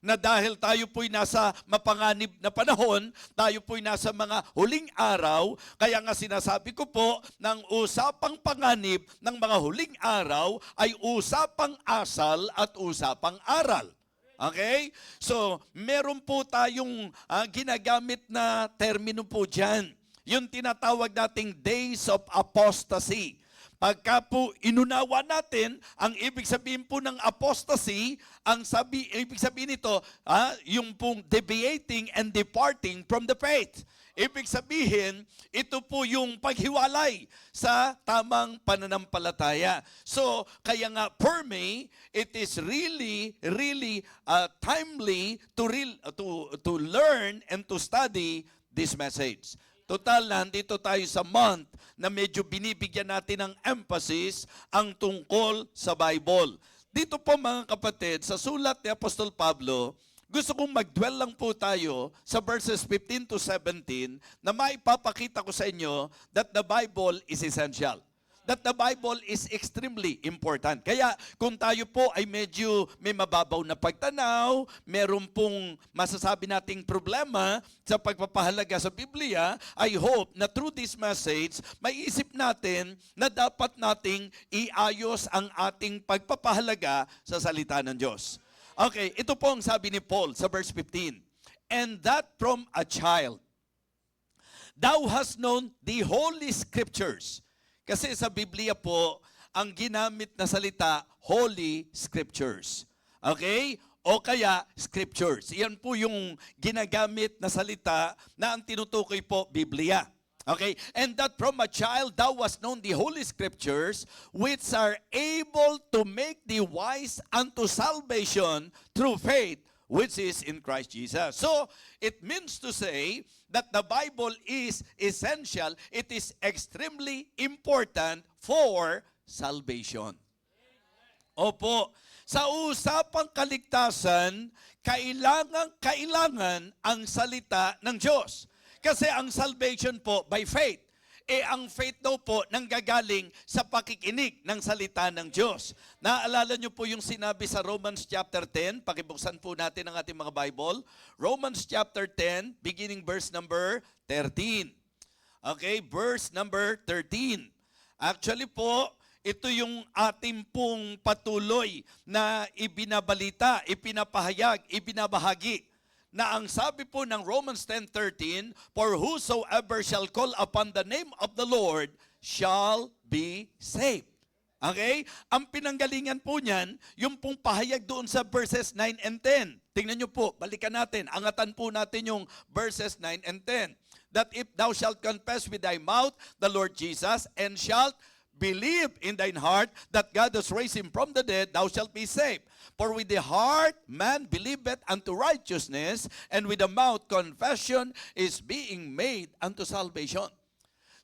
Na dahil tayo po'y nasa mapanganib na panahon, tayo po'y nasa mga huling araw, kaya nga sinasabi ko po, ng usapang panganib ng mga huling araw ay usapang asal at usapang aral. Okay? So, meron po tayong ginagamit na termino po dyan. Yung tinatawag nating days of apostasy. Pagka po inunawa natin, ang ibig sabihin po ng apostasy, ibig sabihin nito, yung pong deviating and departing from the faith. Ibig sabihin, ito po yung paghiwalay sa tamang pananampalataya. So, kaya nga, for me, it is really timely to learn and to study this message. Total, nandito tayo sa month na medyo binibigyan natin ng emphasis ang tungkol sa Bible. Dito po mga kapatid, sa sulat ni Apostol Pablo, gusto kong mag-dwell lang po tayo sa verses 15 to 17 na maipapakita ko sa inyo that the Bible is essential. That the Bible is extremely important. Kaya kung tayo po ay medyo may mababaw na pagtanaw, meron pong masasabi nating problema sa pagpapahalaga sa Biblia, I hope na through this message, maiisip natin na dapat nating iayos ang ating pagpapahalaga sa salita ng Diyos. Okay, ito po ang sabi ni Paul sa verse 15. And that from a child, thou hast known the holy scriptures. Kasi sa Biblia po, ang ginamit na salita, holy scriptures. Okay? O kaya, scriptures. Iyan po yung ginagamit na salita na ang tinutukoy po, Biblia. Okay? And that from a child thou hast known the holy scriptures, which are able to make thee wise unto salvation through faith, which is in Christ Jesus. So, it means to say that the Bible is essential, it is extremely important for salvation. Opo, sa usapang kaligtasan, kailangan ang salita ng Diyos. Kasi ang salvation po by faith. Ang faith daw po nanggagaling sa pakikinig ng salita ng Diyos. Naalala niyo po yung sinabi sa Romans chapter 10? Pakibuksan po natin ang ating mga Bible. Romans chapter 10, beginning verse number 13. Okay, verse number 13. Actually po, ito yung ating pong patuloy na ibinabalita, ipinapahayag, ibinabahagi na ang sabi po ng Romans 10:13, for whosoever shall call upon the name of the Lord shall be saved. Okay? Ang pinanggalingan po niyan, yung pong pahayag doon sa verses 9 and 10. Tingnan nyo po, balikan natin, angatan po natin yung verses 9 and 10. That if thou shalt confess with thy mouth the Lord Jesus, and shalt believe in thine heart that God has raised him from the dead, thou shalt be saved. For with the heart man believeth unto righteousness, and with the mouth confession is being made unto salvation.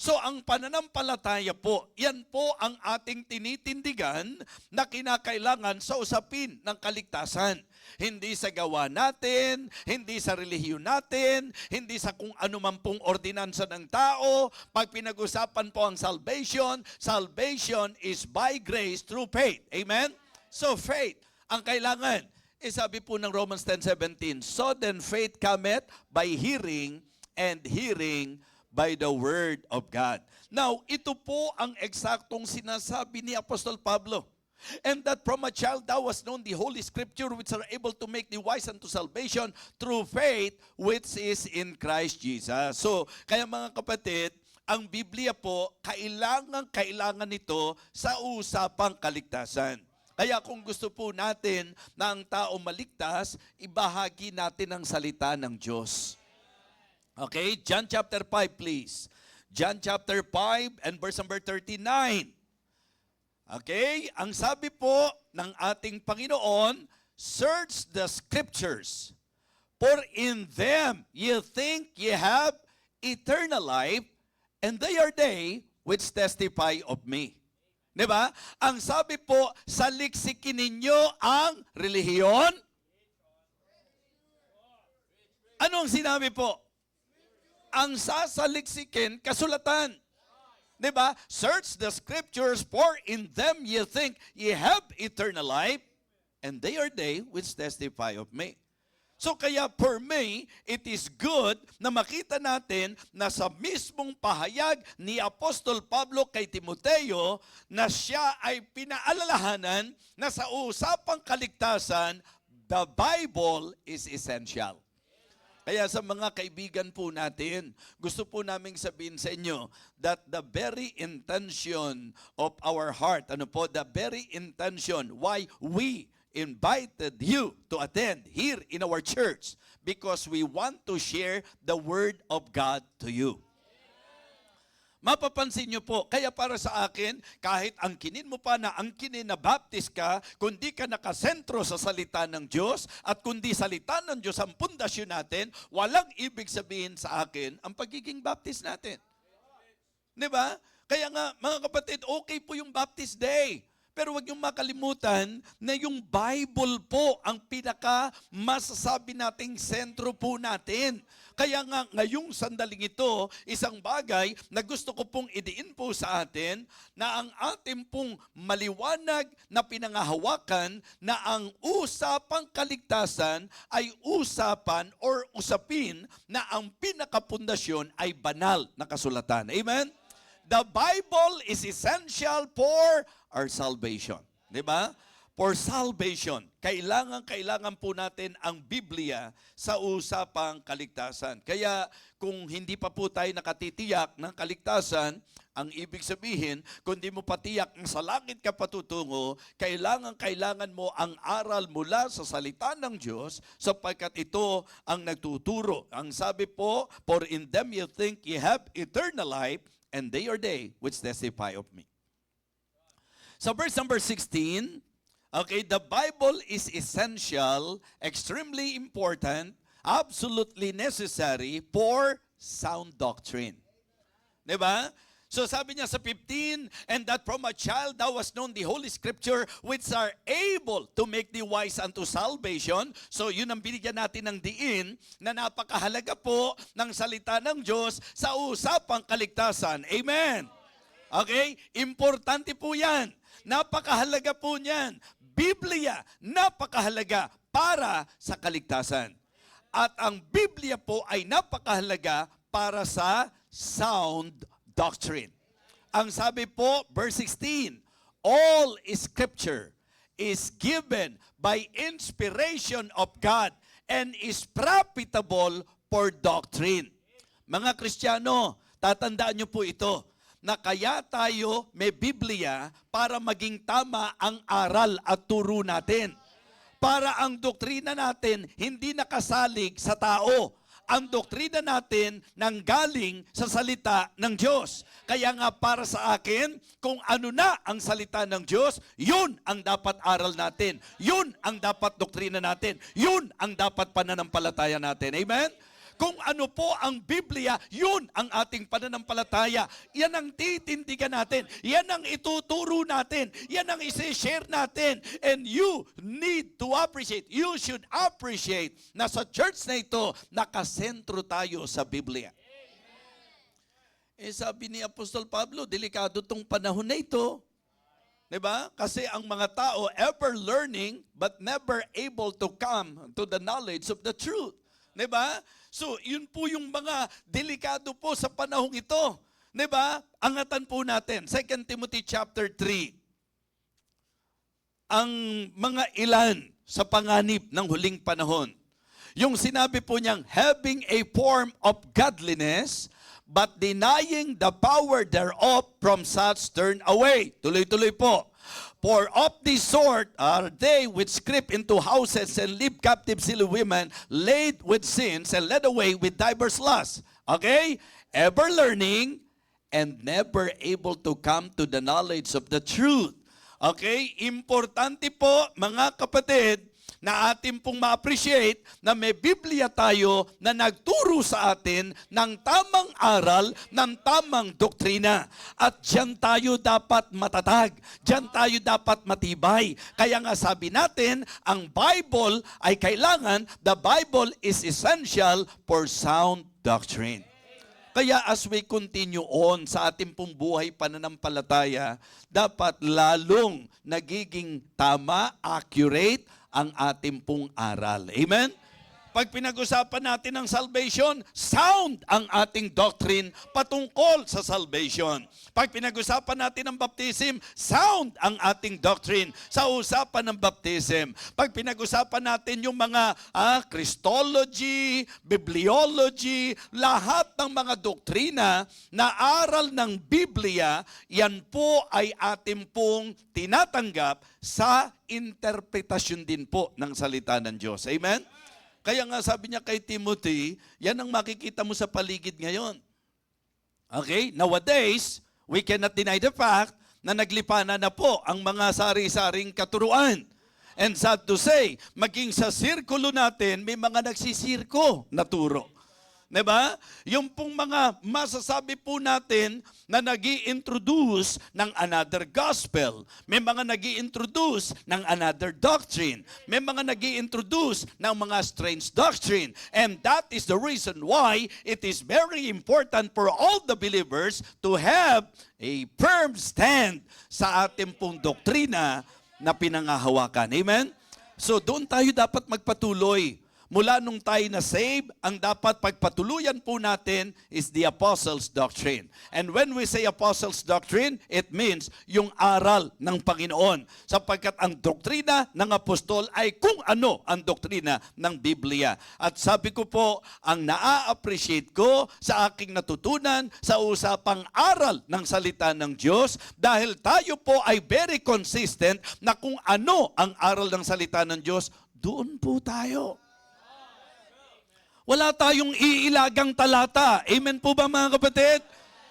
So ang pananampalataya po, yan po ang ating tinitindigan na kinakailangan sa usapin ng kaligtasan. Hindi sa gawa natin, hindi sa relihiyon natin, hindi sa kung ano man pong ordinansa ng tao. Pag pinag-usapan po ang salvation, salvation is by grace through faith. Amen? So faith ang kailangan. Sabi po ng Romans 10:17, so then faith cometh by hearing, and hearing by the word of God. Now, ito po ang eksaktong sinasabi ni Apostol Pablo. And that from a child thou hast known the Holy Scripture, which are able to make thee wise unto salvation through faith which is in Christ Jesus. So, kaya mga kapatid, ang Biblia po, kailangan nito sa usapang kaligtasan. Kaya kung gusto po natin na ang tao maligtas, ibahagi natin ang salita ng Diyos. Okay, John chapter 5 please. John chapter 5 and verse number 39. Okay, ang sabi po ng ating Panginoon, search the scriptures, for in them ye think ye have eternal life, and they are they which testify of me. Diba? Ang sabi po, saliksikin ninyo ang relihiyon. Ano ang sinabi po? Ang sasaliksikin, kasulatan. Diba? Search the scriptures, for in them ye think ye have eternal life, and they are they which testify of me. So kaya for me, it is good na makita natin na sa mismong pahayag ni Apostol Pablo kay Timoteo na siya ay pinaalalahanan na sa usapang kaligtasan, the Bible is essential. Kaya sa mga kaibigan po natin, gusto po naming sabihin sa inyo that the very intention of our heart, the very intention why we invited you to attend here in our church, because we want to share the Word of God to you. Mapapansin nyo po, kaya para sa akin, kahit angkinin mo pa na angkinin na baptist ka, kundi ka nakasentro sa salita ng Diyos, at kundi salita ng Diyos ang pundasyon natin, walang ibig sabihin sa akin ang pagiging baptist natin. Diba? Kaya nga, mga kapatid, okay po yung Baptist Day. Pero huwag niyong makalimutan na yung Bible po ang pinaka masasabi nating sentro po natin. Kaya nga ngayong sandaling ito, isang bagay na gusto ko pong idiin po sa atin na ang ating pong maliwanag na pinangahawakan na ang usapang kaligtasan ay usapan or usapin na ang pinakapundasyon ay banal na kasulatan. Amen? The Bible is essential for our salvation. Diba? For salvation. Kailangan po natin ang Biblia sa usapang kaligtasan. Kaya kung hindi pa po tayo nakatitiyak ng kaligtasan, ang ibig sabihin, kung di mo patiyak ang sa langit ka patutungo, kailangan mo ang aral mula sa salita ng Diyos sapagkat ito ang nagtuturo. Ang sabi po, for in them you think ye have eternal life, and they are they which testify of me. So verse number 16, okay, the Bible is essential, extremely important, absolutely necessary for sound doctrine. Diba? So sabi niya sa 15, and that from a child thou hast known the Holy Scripture, which are able to make thee wise unto salvation. So yun ang binigyan natin ng diin na napakahalaga po ng salita ng Diyos sa usapang kaligtasan. Amen. Okay? Importante po yan. Napakahalaga po niyan. Biblia, napakahalaga para sa kaligtasan. At ang Biblia po ay napakahalaga para sa sound doctrine. Ang sabi po, verse 16, all Scripture is given by inspiration of God and is profitable for doctrine. Mga Kristiyano, tatandaan niyo po ito, na kaya tayo may Biblia para maging tama ang aral at turo natin. Para ang doktrina natin hindi nakasalig sa tao. Ang doktrina natin nanggaling sa salita ng Diyos. Kaya nga para sa akin, kung ano na ang salita ng Diyos, yun ang dapat aral natin. Yun ang dapat doktrina natin. Yun ang dapat pananampalataya natin. Amen? Kung ano po ang Biblia, yun ang ating pananampalataya. Yan ang titindigan natin. Yan ang ituturo natin. Yan ang isi-share natin. And you need to appreciate, you should appreciate na sa church na ito, nakasentro tayo sa Biblia. Sabi ni Apostol Pablo, delikado tong panahon na ito. Diba? Kasi ang mga tao ever learning but never able to come to the knowledge of the truth. Diba? So, yun po yung mga delikado po sa panahong ito. Diba? Angatan po natin. 2 Timothy chapter 3. Ang mga ilan sa panganib ng huling panahon. Yung sinabi po niyang, having a form of godliness, but denying the power thereof, from such turn away. Tuloy-tuloy po. For of this sort are they which creep into houses and leave captive silly women, laid with sins and led away with divers lusts. Okay? Ever learning and never able to come to the knowledge of the truth. Okay? Importante po, mga kapatid, na atin pong ma-appreciate na may Biblia tayo na nagturo sa atin ng tamang aral, ng tamang doktrina. At diyan tayo dapat matatag. Diyan tayo dapat matibay. Kaya nga sabi natin, ang Bible ay kailangan, the Bible is essential for sound doctrine. Kaya as we continue on sa ating pong buhay pananampalataya, dapat lalong nagiging tama, accurate, ang ating pong aral. Amen? Pag pinag-usapan natin ang salvation, sound ang ating doctrine patungkol sa salvation. Pag pinag-usapan natin ang baptism, sound ang ating doctrine sa usapan ng baptism. Pag pinag-usapan natin yung mga Christology, Bibliology, lahat ng mga doktrina na aral ng Biblia, yan po ay ating pong tinatanggap sa interpretasyon din po ng salita ng Diyos. Amen? Kaya nga sabi niya kay Timothy, yan ang makikita mo sa paligid ngayon. Okay? Nowadays, we cannot deny the fact na naglipana na po ang mga sari-saring katuruan. And sad to say, maging sa sirkulo natin, may mga nagsisirko na turo. Diba? Yung pong mga masasabi po natin na nag-i-introduce ng another gospel. May mga nag-i-introduce ng another doctrine. May mga nag-i-introduce ng mga strange doctrine. And that is the reason why it is very important for all the believers to have a firm stand sa ating pong doktrina na pinangahawakan. Amen? So doon tayo dapat magpatuloy. Mula nung tayo na save, ang dapat pagpatuluyan po natin is the Apostles' Doctrine. And when we say Apostles' Doctrine, it means yung aral ng Panginoon. Sapagkat ang doktrina ng apostol ay kung ano ang doktrina ng Biblia. At sabi ko po, ang naa-appreciate ko sa aking natutunan sa usapang aral ng salita ng Diyos, dahil tayo po ay very consistent na kung ano ang aral ng salita ng Diyos, doon po tayo. Wala tayong iilagang talata. Amen po ba mga kapatid?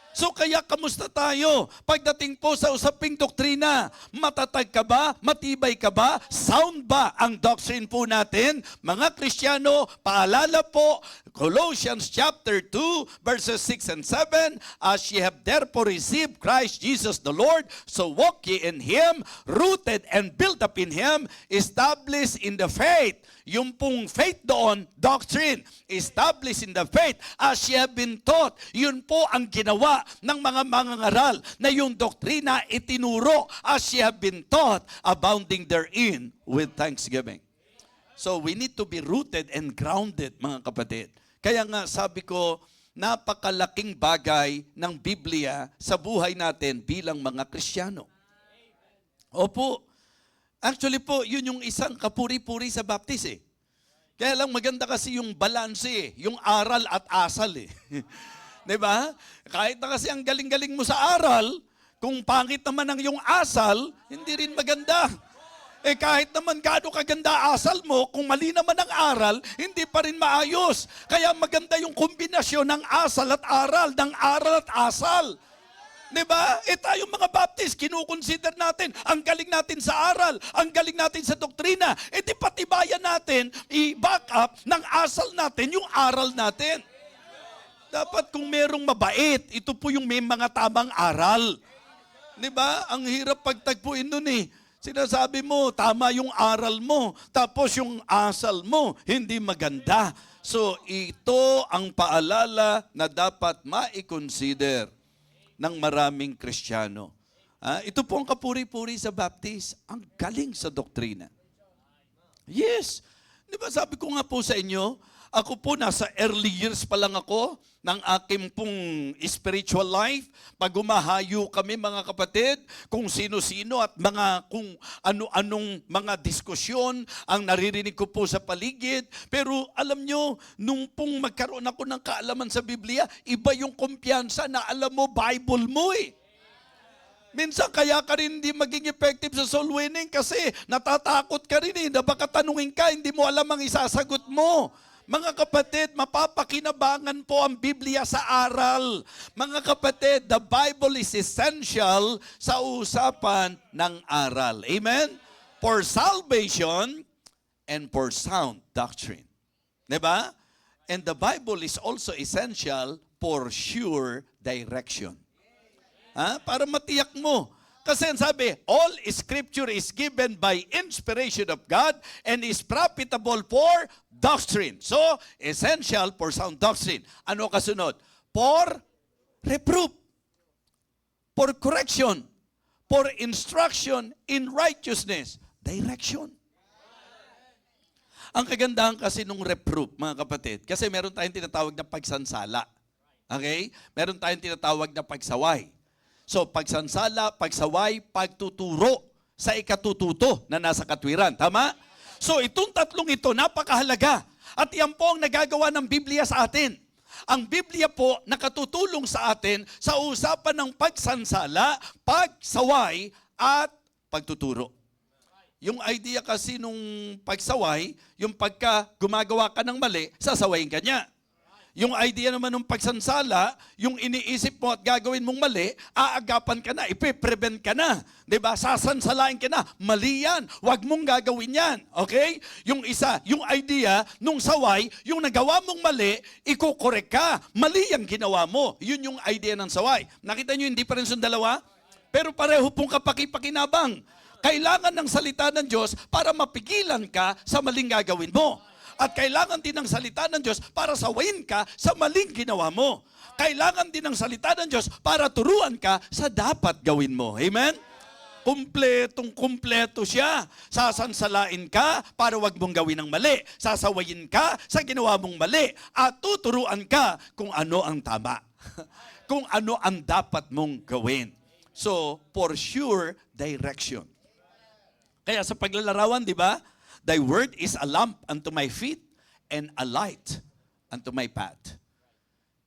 So kaya kamusta tayo? Pagdating po sa usaping doktrina, matatag ka ba? Matibay ka ba? Sound ba ang doctrine po natin? Mga Kristiyano, paalala po, Colossians chapter 2, verses 6 and 7, as ye have therefore received Christ Jesus the Lord, so walk ye in Him, rooted and built up in Him, established in the faith. Yung pong faith doon, doctrine, established in the faith, as ye have been taught. Yun po ang ginawa ng mga mangangaral na yung doktrina itinuro as ye have been taught, abounding therein with thanksgiving. So we need to be rooted and grounded, mga kapatid. Kaya nga sabi ko, napakalaking bagay ng Biblia sa buhay natin bilang mga Kristiyano. Opo. Actually po, yun yung isang kapuri-puri sa baptist eh. Kaya lang maganda kasi yung balance eh, yung aral at asal eh. Diba? Kahit na kasi ang galing-galing mo sa aral, kung pangit naman ang yung asal, hindi rin maganda. Eh kahit naman gaano kaganda asal mo, kung mali naman ang aral, hindi pa rin maayos. Kaya maganda yung kombinasyon ng asal at aral, ng aral at asal. Diba? Eh tayong mga Baptist, kinukonsider natin, ang galing natin sa aral, ang galing natin sa doktrina, eh di patibayan natin, i-back up ng asal natin, yung aral natin. Dapat kung merong mabait, ito po yung may mga tamang aral. Diba? Ang hirap pagtagpuin nun eh. Sinasabi mo, tama yung aral mo, tapos yung asal mo, hindi maganda. So ito ang paalala na dapat ma-consider ng maraming Kristiyano. Ito po ang kapuri-puri sa Baptist. Ang galing sa doktrina. Yes. Di ba sabi ko nga po sa inyo, ako po nasa early years pa lang ako ng aking pong spiritual life. Pag umahayo kami mga kapatid, kung sino-sino at mga kung ano-anong mga diskusyon ang naririnig ko po sa paligid. Pero alam nyo, nung pong magkaroon ako ng kaalaman sa Biblia, iba yung kumpiyansa na alam mo, Bible mo eh. Minsan kaya ka rin hindi maging effective sa soul winning kasi natatakot ka rin eh, na baka tanungin ka, hindi mo alam ang isasagot mo. Mga kapatid, mapapakinabangan po ang Biblia sa aral. Mga kapatid, the Bible is essential sa usapan ng aral. Amen? For salvation and for sound doctrine. Diba? And the Bible is also essential for sure direction. Para matiyak mo. Kasi sabi, all scripture is given by inspiration of God and is profitable for doctrine. So, essential for sound doctrine. Ano kasunod? For reproof, for correction, for instruction in righteousness, direction. Ang kagandahan kasi nung reproof, mga kapatid, kasi meron tayong tinatawag na pagsansala. Okay? Meron tayong tinatawag na pagsaway. So, pagsansala, pagsaway, pagtuturo sa ikatututo na nasa katwiran. Tama? So, itong tatlong ito, napakahalaga. At yan po ang nagagawa ng Biblia sa atin. Ang Biblia po nakatutulong sa atin sa usapan ng pagsansala, pagsaway, at pagtuturo. Yung idea kasi nung pagsaway, yung pagka gumagawa ka ng mali, sasawayin ka niya. Yung idea naman ng pagsansala, yung iniisip mo at gagawin mong mali, aagapan ka na, ipiprevent ka na. Diba? Sasansalain ka na. Mali yan. Huwag mong gagawin yan. Okay? Yung isa, yung idea, nung saway, yung nagawa mong mali, ikukorek ka. Mali ang ginawa mo. Yun yung idea ng saway. Nakita nyo, hindi pa rin yung dalawa? Pero pareho pong kapakipakinabang. Kailangan ng salita ng Diyos para mapigilan ka sa maling gagawin mo. At kailangan din ng salita ng Diyos para sawayin ka sa maling ginawa mo. Kailangan din ng salita ng Diyos para turuan ka sa dapat gawin mo. Amen? Kumpletong-kumpleto siya. Sasansalain ka para wag mong gawin ng mali. Sasawayin ka sa ginawa mong mali. At tuturuan ka kung ano ang tama. Kung ano ang dapat mong gawin. So, for sure, direction. Kaya sa paglalarawan, di ba? Thy word is a lamp unto my feet and a light unto my path.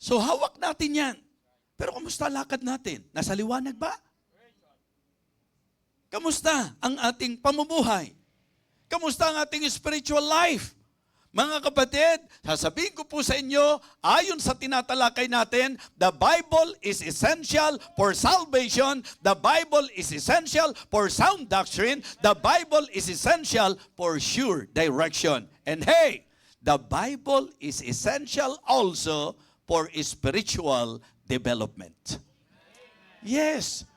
So hawak natin yan. Pero kamusta lakad natin? Nasa liwanag ba? Kamusta ang ating pamumuhay? Kamusta ang ating spiritual life? Mga kapatid, sasabihin ko po sa inyo, ayon sa tinatalakay natin, the Bible is essential for salvation. The Bible is essential for sound doctrine. The Bible is essential for sure direction. And hey, the Bible is essential also for spiritual development. Yes.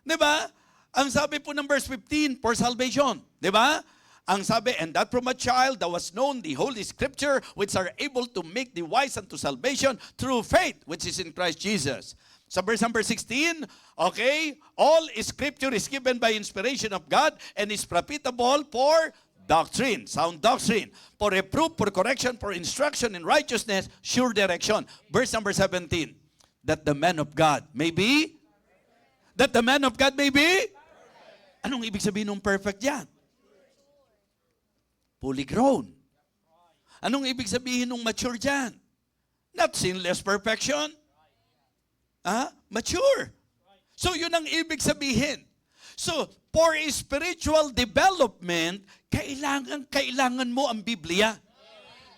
Di ba? Ang sabi po ng verse 15, for salvation. Di ba? Ang sabi, and that from a child that was known the Holy Scripture, which are able to make the wise unto salvation through faith, which is in Christ Jesus. Sa verse number 16, okay, all Scripture is given by inspiration of God and is profitable for doctrine, sound doctrine, for reproof, for correction, for instruction in righteousness, sure direction. Verse number 17, that the man of God may be, that the man of God may be, anong ibig sabihin ng perfect yan? Fully grown. Anong ibig sabihin ng mature dyan? Not sinless perfection. Mature. So yun ang ibig sabihin. So, for spiritual development, kailangan mo ang Biblia.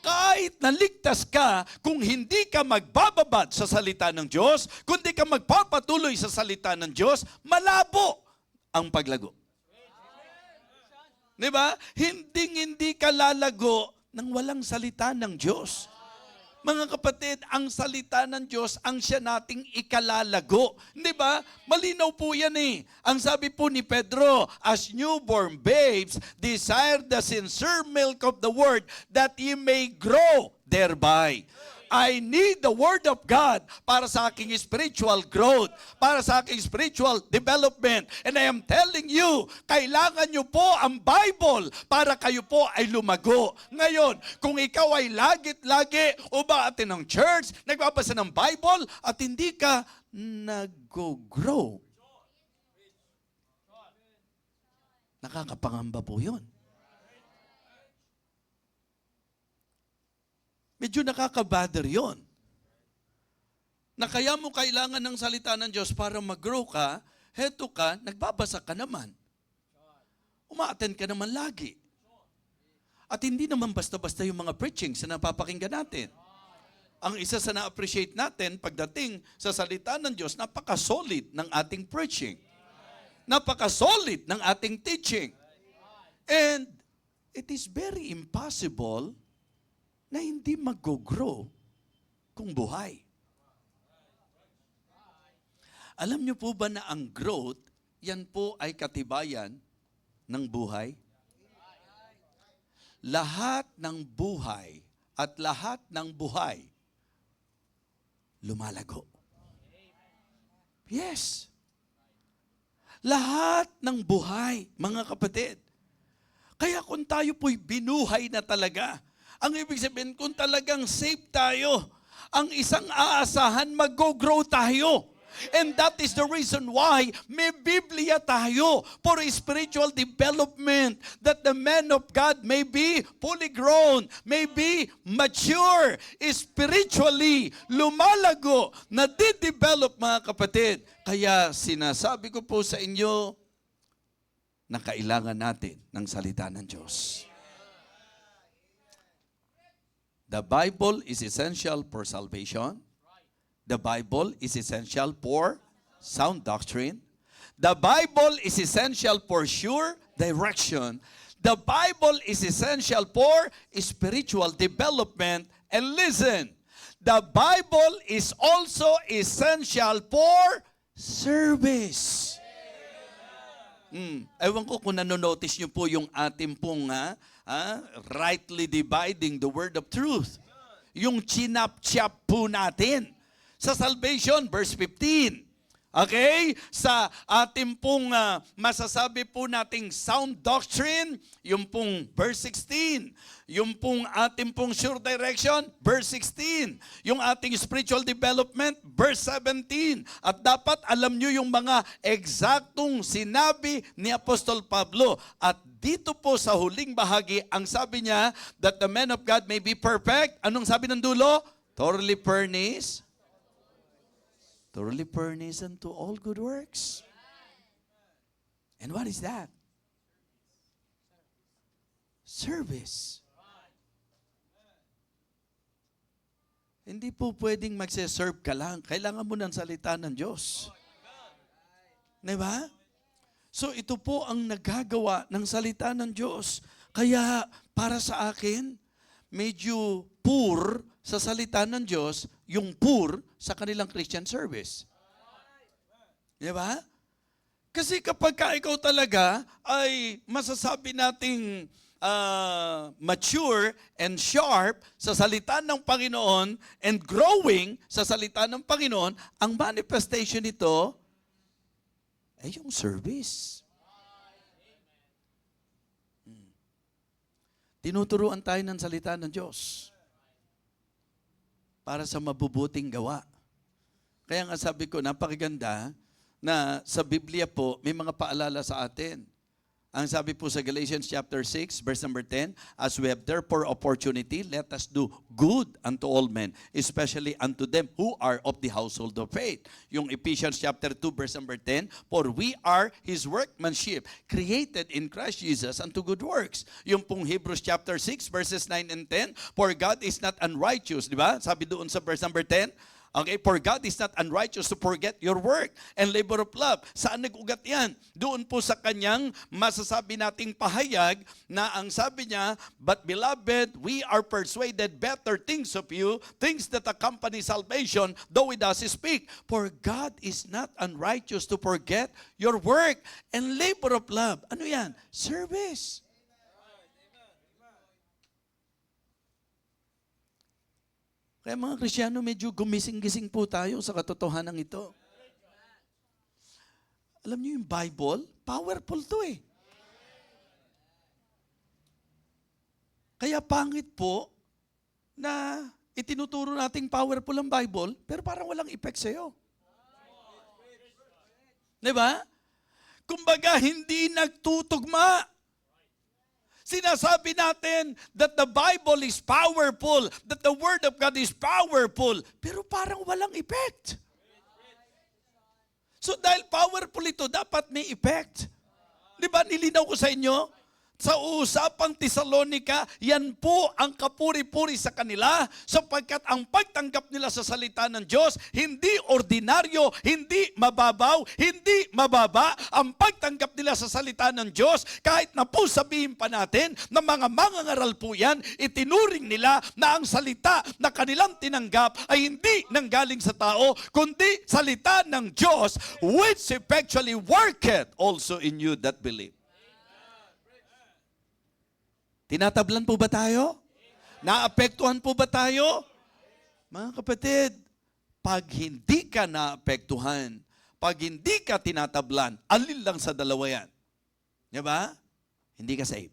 Kahit naligtas ka, kung hindi ka magbababad sa salita ng Diyos, kung hindi ka magpapatuloy sa salita ng Diyos, malabo ang paglago. Diba? Hindi ka lalago nang walang salita ng Diyos. Mga kapatid, ang salita ng Diyos ang siya nating ikalalago. Diba? Malinaw po yan eh. Ang sabi po ni Pedro, as newborn babes, desire the sincere milk of the word that ye may grow thereby. I need the Word of God para sa aking spiritual growth, para sa aking spiritual development. And I am telling you, kailangan nyo po ang Bible para kayo po ay lumago. Ngayon, kung ikaw ay lagit-lagi umaatin ng church, nagbabasa ng Bible, at hindi ka nag-grow, nakakapangamba po yun. Medyo nakaka-bother yun. Na kaya mo kailangan ng salita ng Diyos para mag-grow ka, heto ka, nagbabasa ka naman. Uma-attend ka naman lagi. At hindi naman basta-basta yung mga preachings na napapakinggan natin. Ang isa sa na-appreciate natin pagdating sa salita ng Diyos, napaka-solid ng ating preaching. Napaka-solid ng ating teaching. And it is very impossible na hindi mag-grow kung buhay. Alam niyo po ba na ang growth, yan po ay katibayan ng buhay? Lahat ng buhay at lahat ng buhay lumalago. Yes. Lahat ng buhay, mga kapatid. Kaya kung tayo po'y binuhay na talaga, ang ibig sabihin, kung talagang safe tayo, ang isang aasahan, mag-grow tayo. And that is the reason why may Biblia tayo for spiritual development, that the man of God may be fully grown, may be mature, spiritually, lumalago, nadidevelop mga kapatid. Kaya sinasabi ko po sa inyo na kailangan natin ng salita ng Diyos. The Bible is essential for salvation. The Bible is essential for sound doctrine. The Bible is essential for sure direction. The Bible is essential for spiritual development. And listen, the Bible is also essential for service. Ewan ko kung nanonotice nyo po yung ating pong rightly dividing the word of truth. Yung chinap-chap po natin. Sa salvation, verse 15. Okay? Sa ating pong masasabi po nating sound doctrine, yung pong verse 16. Yung pong ating pong sure direction, verse 16. Yung ating spiritual development, verse 17. At dapat alam nyo yung mga eksaktong sinabi ni Apostol Pablo. At dito po sa huling bahagi, ang sabi niya, that the man of God may be perfect. Anong sabi ng dulo? Thoroughly furnished. Thoroughly furnished unto all good works. And what is that? Service. Hindi po pwedeng magse-serve ka lang. Kailangan mo ng salita ng Diyos. Di ba? So ito po ang nagagawa ng salita ng Diyos. Kaya para sa akin, medyo poor sa salita ng Diyos, yung poor sa kanilang Christian service. Di ba? Kasi kapag ka ikaw talaga ay masasabi nating mature and sharp sa salita ng Panginoon and growing sa salita ng Panginoon, ang manifestation nito ay yung service. Tinuturuan tayo ng salita ng Diyos para sa mabubuting gawa. Kaya nga sabi ko, napakaganda na sa Biblia po, may mga paalala sa atin. Ang sabi po sa Galatians chapter 6, verse number 10, as we have therefore opportunity, let us do good unto all men, especially unto them who are of the household of faith. Yung Ephesians chapter 2, verse number 10, for we are His workmanship, created in Christ Jesus unto good works. Yung pong Hebrews chapter 6, verses 9 and 10, for God is not unrighteous, di ba? Sabi doon sa verse number 10, okay, for God is not unrighteous to forget your work and labor of love. Saan nag-ugat yan? Doon po sa kanyang masasabi nating pahayag na ang sabi niya, but beloved, we are persuaded better things of you, things that accompany salvation, though we does speak. For God is not unrighteous to forget your work and labor of love. Ano yan? Service. Kaya mga Kristiyano, medyo gumising-gising po tayo sa katotohanan ito. Alam niyo yung Bible, powerful to eh. Kaya pangit po na itinuturo nating powerful ang Bible, pero parang walang effect sa'yo. Diba? Kumbaga, hindi nagtutugma. Sinasabi natin that the Bible is powerful, that the Word of God is powerful, pero parang walang effect. So dahil powerful ito, dapat may effect. Di ba, nilinaw ko sa inyo? Sa usapang Tesalonika, yan po ang kapuri-puri sa kanila sapagkat ang pagtanggap nila sa salita ng Diyos, hindi ordinaryo, hindi mababaw, hindi mababa. Ang pagtanggap nila sa salita ng Diyos, kahit na po sabihin pa natin na mga mangangaral po yan, itinuring nila na ang salita na kanilang tinanggap ay hindi nanggaling sa tao, kundi salita ng Diyos, which effectually worketh also in you that believe. Tinatablan po ba tayo? Naapektuhan po ba tayo? Mga kapatid, pag hindi ka naapektuhan, pag hindi ka tinatablan, alin lang sa dalawa yan. Diba? Hindi ka saved.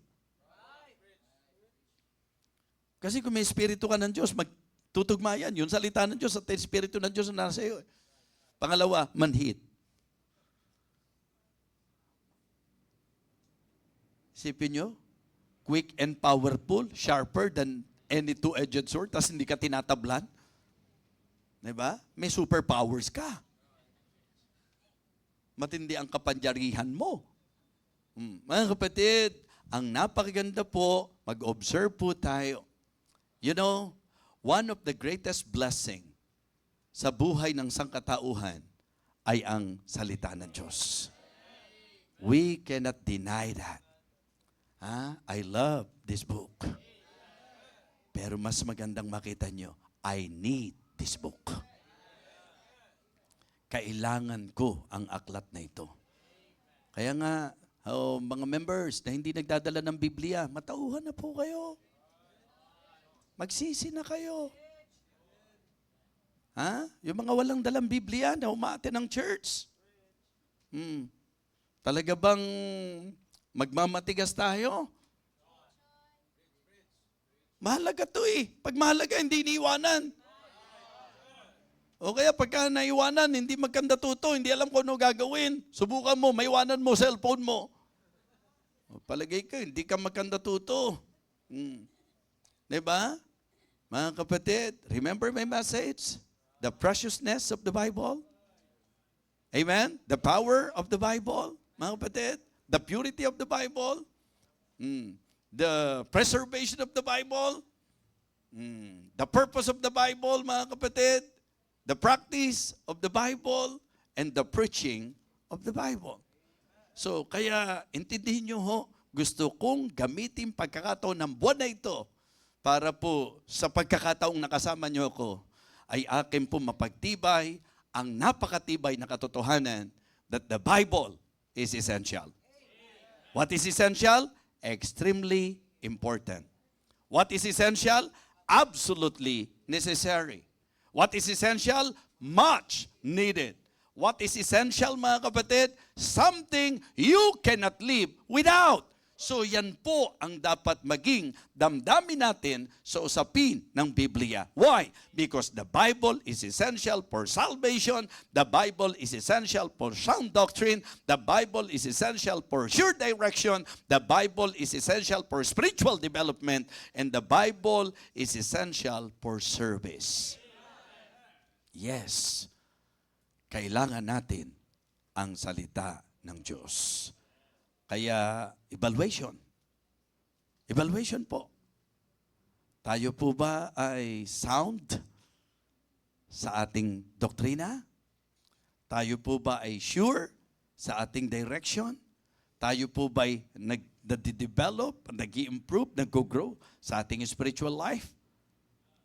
Kasi kung may espiritu ka ng Diyos, magtutugma yan. Yung salita ng Diyos at espiritu ng Diyos na nasa iyo. Pangalawa, manhid. Isipin nyo, quick and powerful, sharper than any two-edged sword, tapos hindi ka tinatablan. Diba? May superpowers ka. Matindi ang kapangyarihan mo. Mga kapatid, ang napakaganda po, mag-observe po tayo. You know, one of the greatest blessing sa buhay ng sangkatauhan ay ang salita ng Diyos. We cannot deny that. I love this book. Pero mas magandang makita nyo, I need this book. Kailangan ko ang aklat na ito. Kaya nga, mga members na hindi nagdadala ng Biblia, matauhan na po kayo. Magsisi na kayo. Yung mga walang dalang Biblia na umate ng church. Talaga bang magmamatigas tayo? Mahalaga to eh. Pag mahalaga, hindi iniiwanan. O kaya pagka naiwanan, hindi magkanda tuto, hindi alam kung ano gagawin. Subukan mo, maiwanan mo, cellphone mo. O, palagay ka, hindi ka magkanda tuto. Diba? Mga kapatid, remember my message? The preciousness of the Bible. Amen? The power of the Bible. Mga kapatid, the purity of the Bible, the preservation of the Bible, The purpose of the Bible, mga kapatid, the practice of the Bible, and the preaching of the Bible. So, kaya intindihin nyo ho, gusto kong gamitin pagkakataon ng buwan na ito para po sa pagkakataong nakasama nyo ako, ay akin po mapagtibay ang napakatibay na katotohanan that the Bible is essential. What is essential? Extremely important. What is essential? Absolutely necessary. What is essential? Much needed. What is essential, mga kapatid? Something you cannot live without. So yan po ang dapat maging damdamin natin sa usapin ng Biblia. Why? Because the Bible is essential for salvation. The Bible is essential for sound doctrine. The Bible is essential for sure direction. The Bible is essential for spiritual development. And the Bible is essential for service. Yes, kailangan natin ang salita ng Diyos. Kaya, evaluation. Evaluation po. Tayo po ba ay sound sa ating doktrina? Tayo po ba ay sure sa ating direction? Tayo po ba ay nag-develop, nag-i-improve, nag-grow sa ating spiritual life?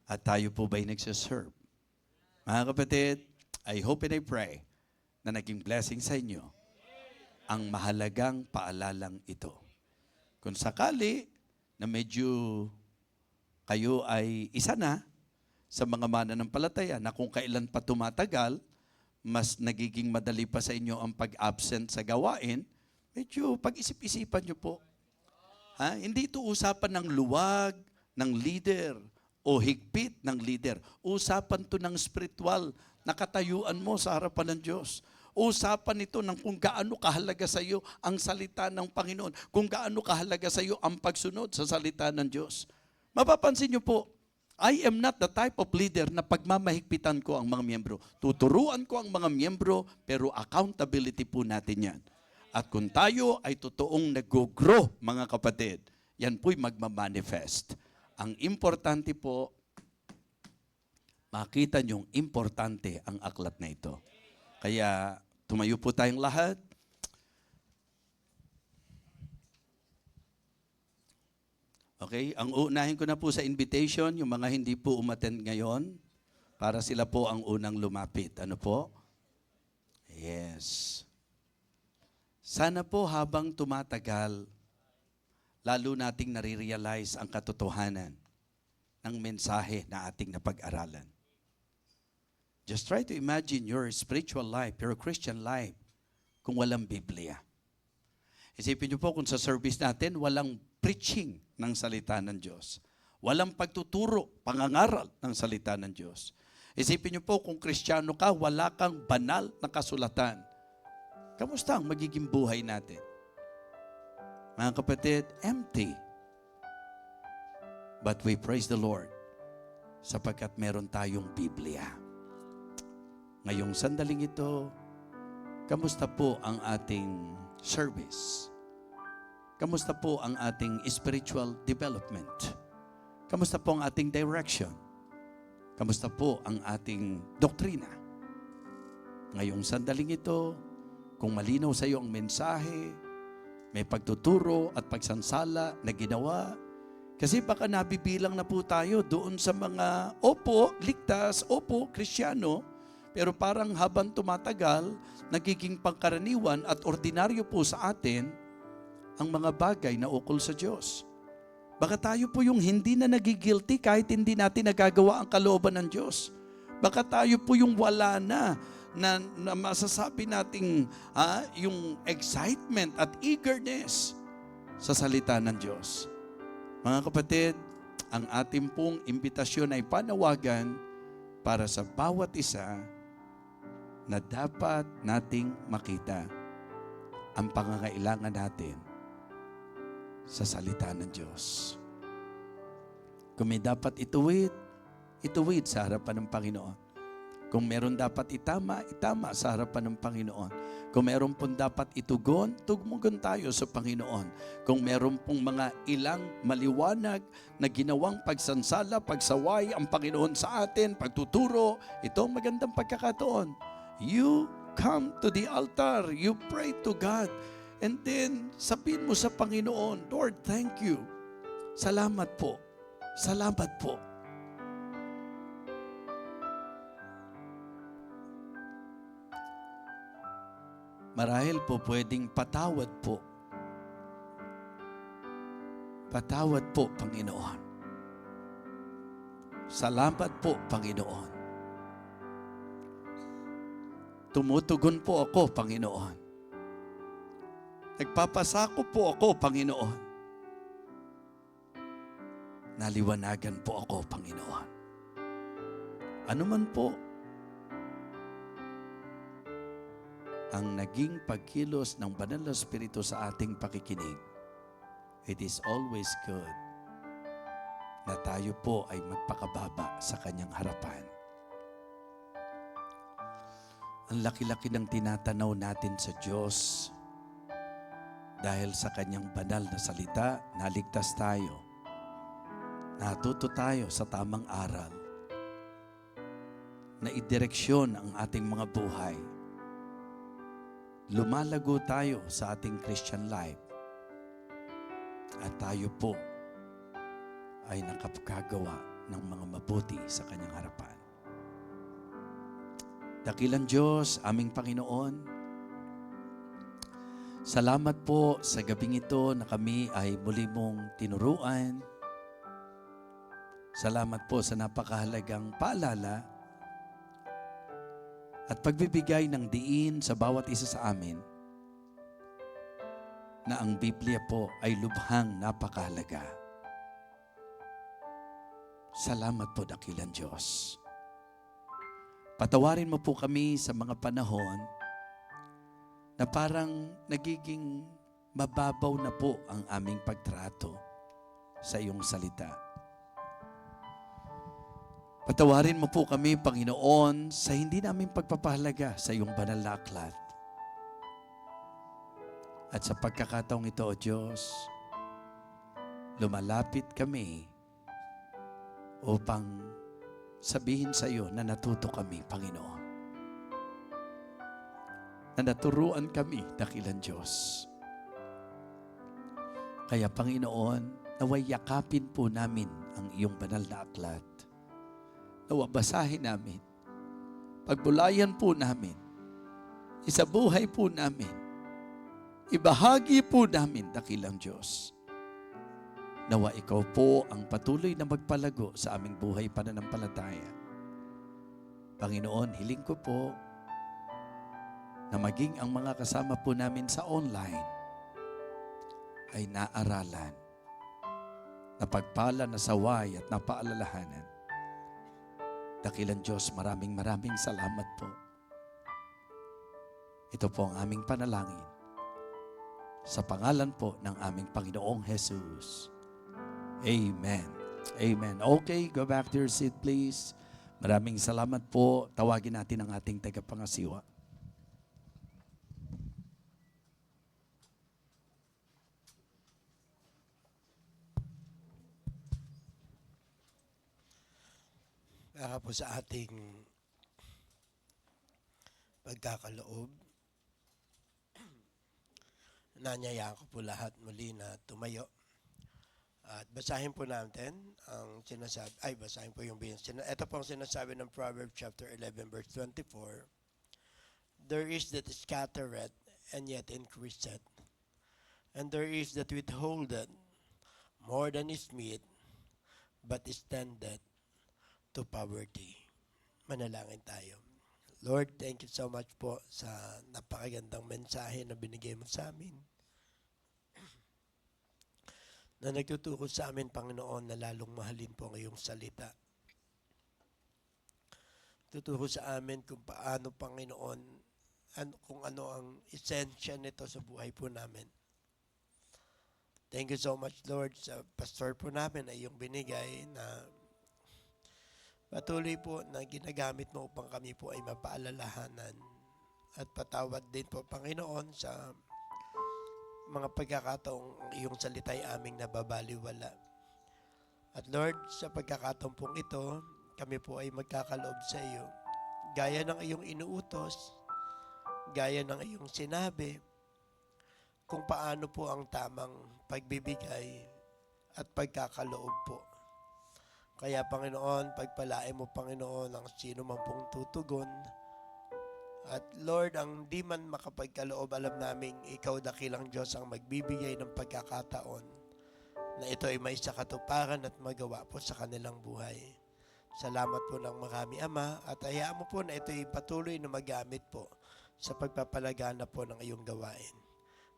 At tayo po ba ay nagsaserve? Mga kapatid, I hope and I pray na naging blessing sa inyo ang mahalagang paalalang ito. Kung sakali na medyo kayo ay isa na sa mga mananampalataya na kung kailan pa tumatagal, mas nagiging madali pa sa inyo ang pag-absent sa gawain, medyo pag-isip-isipan nyo po. Hindi ito usapan ng luwag ng leader o higpit ng leader. Usapan to ng spiritual na katayuan mo sa harapan ng Diyos. Usapan ito ng kung gaano kahalaga sa iyo ang salita ng Panginoon, kung gaano kahalaga sa iyo ang pagsunod sa salita ng Diyos. Mapapansin niyo po, I am not the type of leader na pagmamahigpitan ko ang mga miyembro. Tuturuan ko ang mga miyembro, pero accountability po natin yan. At kung tayo ay totoong nag-grow, mga kapatid, yan po'y magmamanifest. Ang importante po, makita niyong importante ang aklat na ito. Kaya tumayo po tayong lahat. Okay, ang uunahin ko na po sa invitation, yung mga hindi po umattend ngayon, para sila po ang unang lumapit. Ano po? Yes. Sana po habang tumatagal, lalo nating nare-realize ang katotohanan ng mensahe na ating napag-aralan. Just try to imagine your spiritual life, your Christian life, kung walang Biblia. Isipin niyo po kung sa service natin, walang preaching ng salita ng Diyos. Walang pagtuturo, pangangaral ng salita ng Diyos. Isipin niyo po kung Kristiyano ka, wala kang banal na kasulatan. Kamusta ang magiging buhay natin? Mga kapatid, empty. But we praise the Lord sapagkat meron tayong Biblia. Ngayong sandaling ito, kamusta po ang ating service? Kamusta po ang ating spiritual development? Kamusta po ang ating direction? Kamusta po ang ating doktrina? Ngayong sandaling ito, kung malinaw sa iyo ang mensahe, may pagtuturo at pagsansala na ginawa, kasi baka nabibilang na po tayo doon sa mga, opo, ligtas, opo, Kristiyano, pero parang habang tumatagal, nagiging pangkaraniwan at ordinaryo po sa atin ang mga bagay na ukol sa Diyos. Baka tayo po yung hindi na nagigilty kahit hindi natin nagagawa ang kalooban ng Diyos. Baka tayo po yung wala na masasabi nating yung excitement at eagerness sa salita ng Diyos. Mga kapatid, ang ating pong imbitasyon ay panawagan para sa bawat isa na dapat nating makita ang pangangailangan natin sa salita ng Diyos. Kung may dapat ituwid sa harapan ng Panginoon. Kung meron dapat itama, itama sa harapan ng Panginoon. Kung meron pong dapat itugon, tugmugon tayo sa Panginoon. Kung meron pong mga ilang maliwanag na ginawang pagsansala, pagsaway ang Panginoon sa atin, pagtuturo, ito ang magandang pagkakataon. You come to the altar, you pray to God, and then sabihin mo sa Panginoon, Lord, thank you. Salamat po. Salamat po. Marahil po pwedeng patawad po. Patawad po, Panginoon. Salamat po, Panginoon. Tumutugon po ako, Panginoon. Nagpapasako po ako, Panginoon. Naliwanagan po ako, Panginoon. Ano man po ang naging pagkilos ng Banal na Espiritu sa ating pakikinig, it is always good na tayo po ay magpakababa sa kanyang harapan. Ang laki-laki ng tinatanaw natin sa Diyos dahil sa kanyang banal na salita, naligtas tayo. Natuto tayo sa tamang aral na idireksyon ang ating mga buhay. Lumalago tayo sa ating Christian life at tayo po ay nakapagagawa ng mga mabuti sa kanyang harapan. Dakilang Diyos, aming Panginoon, salamat po sa gabing ito na kami ay muli mong tinuruan. Salamat po sa napakahalagang paalala at pagbibigay ng diin sa bawat isa sa amin na ang Biblia po ay lubhang napakahalaga. Salamat po, dakilang Diyos. Patawarin mo po kami sa mga panahon na parang nagiging mababaw na po ang aming pagtrato sa iyong salita. Patawarin mo po kami, Panginoon, sa hindi namin pagpapahalaga sa iyong banal na aklat. At sa pagkakataong ito, O Diyos, lumalapit kami upang sabihin sa iyo na natuto kami, Panginoon. Na naturuan kami, dakilang Diyos. Kaya, Panginoon, naway yakapin po namin ang iyong banal na aklat. Nawa basahin namin, pagbulayan po namin, isabuhay po namin, ibahagi po namin, dakilang Diyos. Nawa ikaw po ang patuloy na magpalago sa aming buhay pananampalataya. Panginoon, hiling ko po na maging ang mga kasama po namin sa online ay naaralan, napagpala, nasaway at napaalalahanan. Dakilang Diyos, maraming salamat po. Ito po ang aming panalangin. Sa pangalan po ng aming Panginoong Jesus. Amen. Amen. Okay, go back to your seat please. Maraming salamat po. Tawagin natin ang ating tagapangasiwa. Po sa ating pagkakaloob, nanyayaan ko po lahat muli na tumayo. At basahin po natin ang sinasabi, basahin po yung ito po ang sinasabi ng Proverbs chapter 11 verse 24. There is that scattereth and yet increaseth, and there is that withholdeth more than is meet, but is tended to poverty. Manalangin tayo. Lord, thank you so much po sa napakagandang mensahe na binigay mo sa amin. Na nagtuturo sa amin, Panginoon, na lalong mahalin po ang iyong salita. Tuturo sa amin kung paano, Panginoon, kung ano ang esensya nito sa buhay po namin. Thank you so much, Lord, sa pastor po namin na iyong binigay na Patuloy po na ginagamit mo upang kami po ay mapaalalahanan. At patawad din po, Panginoon, sa mga pagkakataong ang iyong salita ay aming nababaliwala. At Lord, sa pagkakataong pong ito, kami po ay magkakaloob sa iyo. Gaya ng iyong inuutos, gaya ng iyong sinabi, kung paano po ang tamang pagbibigay at pagkakaloob po. Kaya Panginoon, pagpalain mo Panginoon ang sino man pong tutugon. At Lord, ang di man makapagkaloob, alam namin ikaw dakilang Diyos ang magbibigay ng pagkakataon na ito ay may sa katuparan at magawa po sa kanilang buhay. Salamat po ng marami, Ama, at hayaan mo po na ito ay patuloy na magamit po sa pagpapalagana po ng iyong gawain.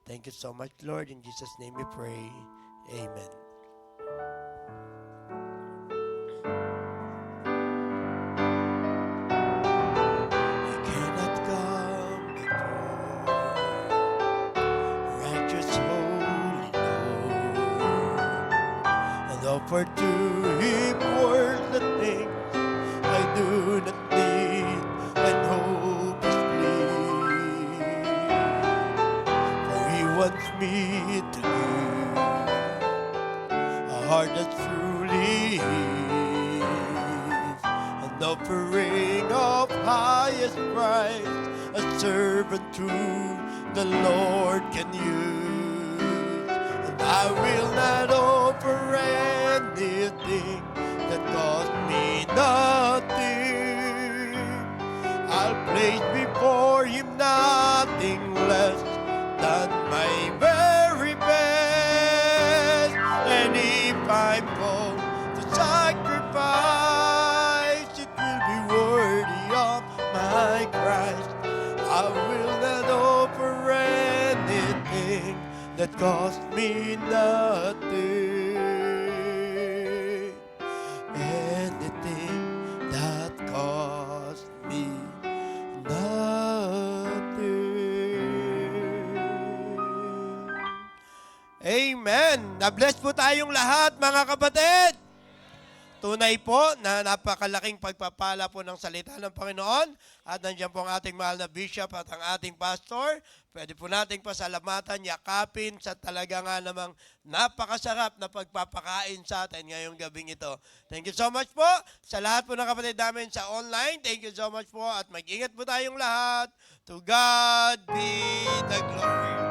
Thank you so much, Lord. In Jesus' name we pray. Amen. I cannot come before righteous, holy Lord and offer to Him worldly things I do not need and hope is fleeting. For He wants me to give a heart that truly is, an offering of highest price, a servant true the Lord can use. And I will not offer anything that cost me nothing. I'll place before Him nothing less than my very best. And if I'm called to sacrifice, it will be worthy of my Christ. I will not offer anything that cost me nothing. Anything that cost me nothing. Amen. Na-bless po tayong lahat, mga kapatid. Tunay po na napakalaking pagpapala po ng salita ng Panginoon. At nandiyan po ang ating mahal na bishop at ang ating pastor. Pwede po nating pasalamatan, yakapin sa talaga nga namang napakasarap na pagpapakain sa atin ngayong gabing ito. Thank you so much po sa lahat po ng kapatid namin sa online. Thank you so much po at mag-ingat po tayong lahat. To God be the glory.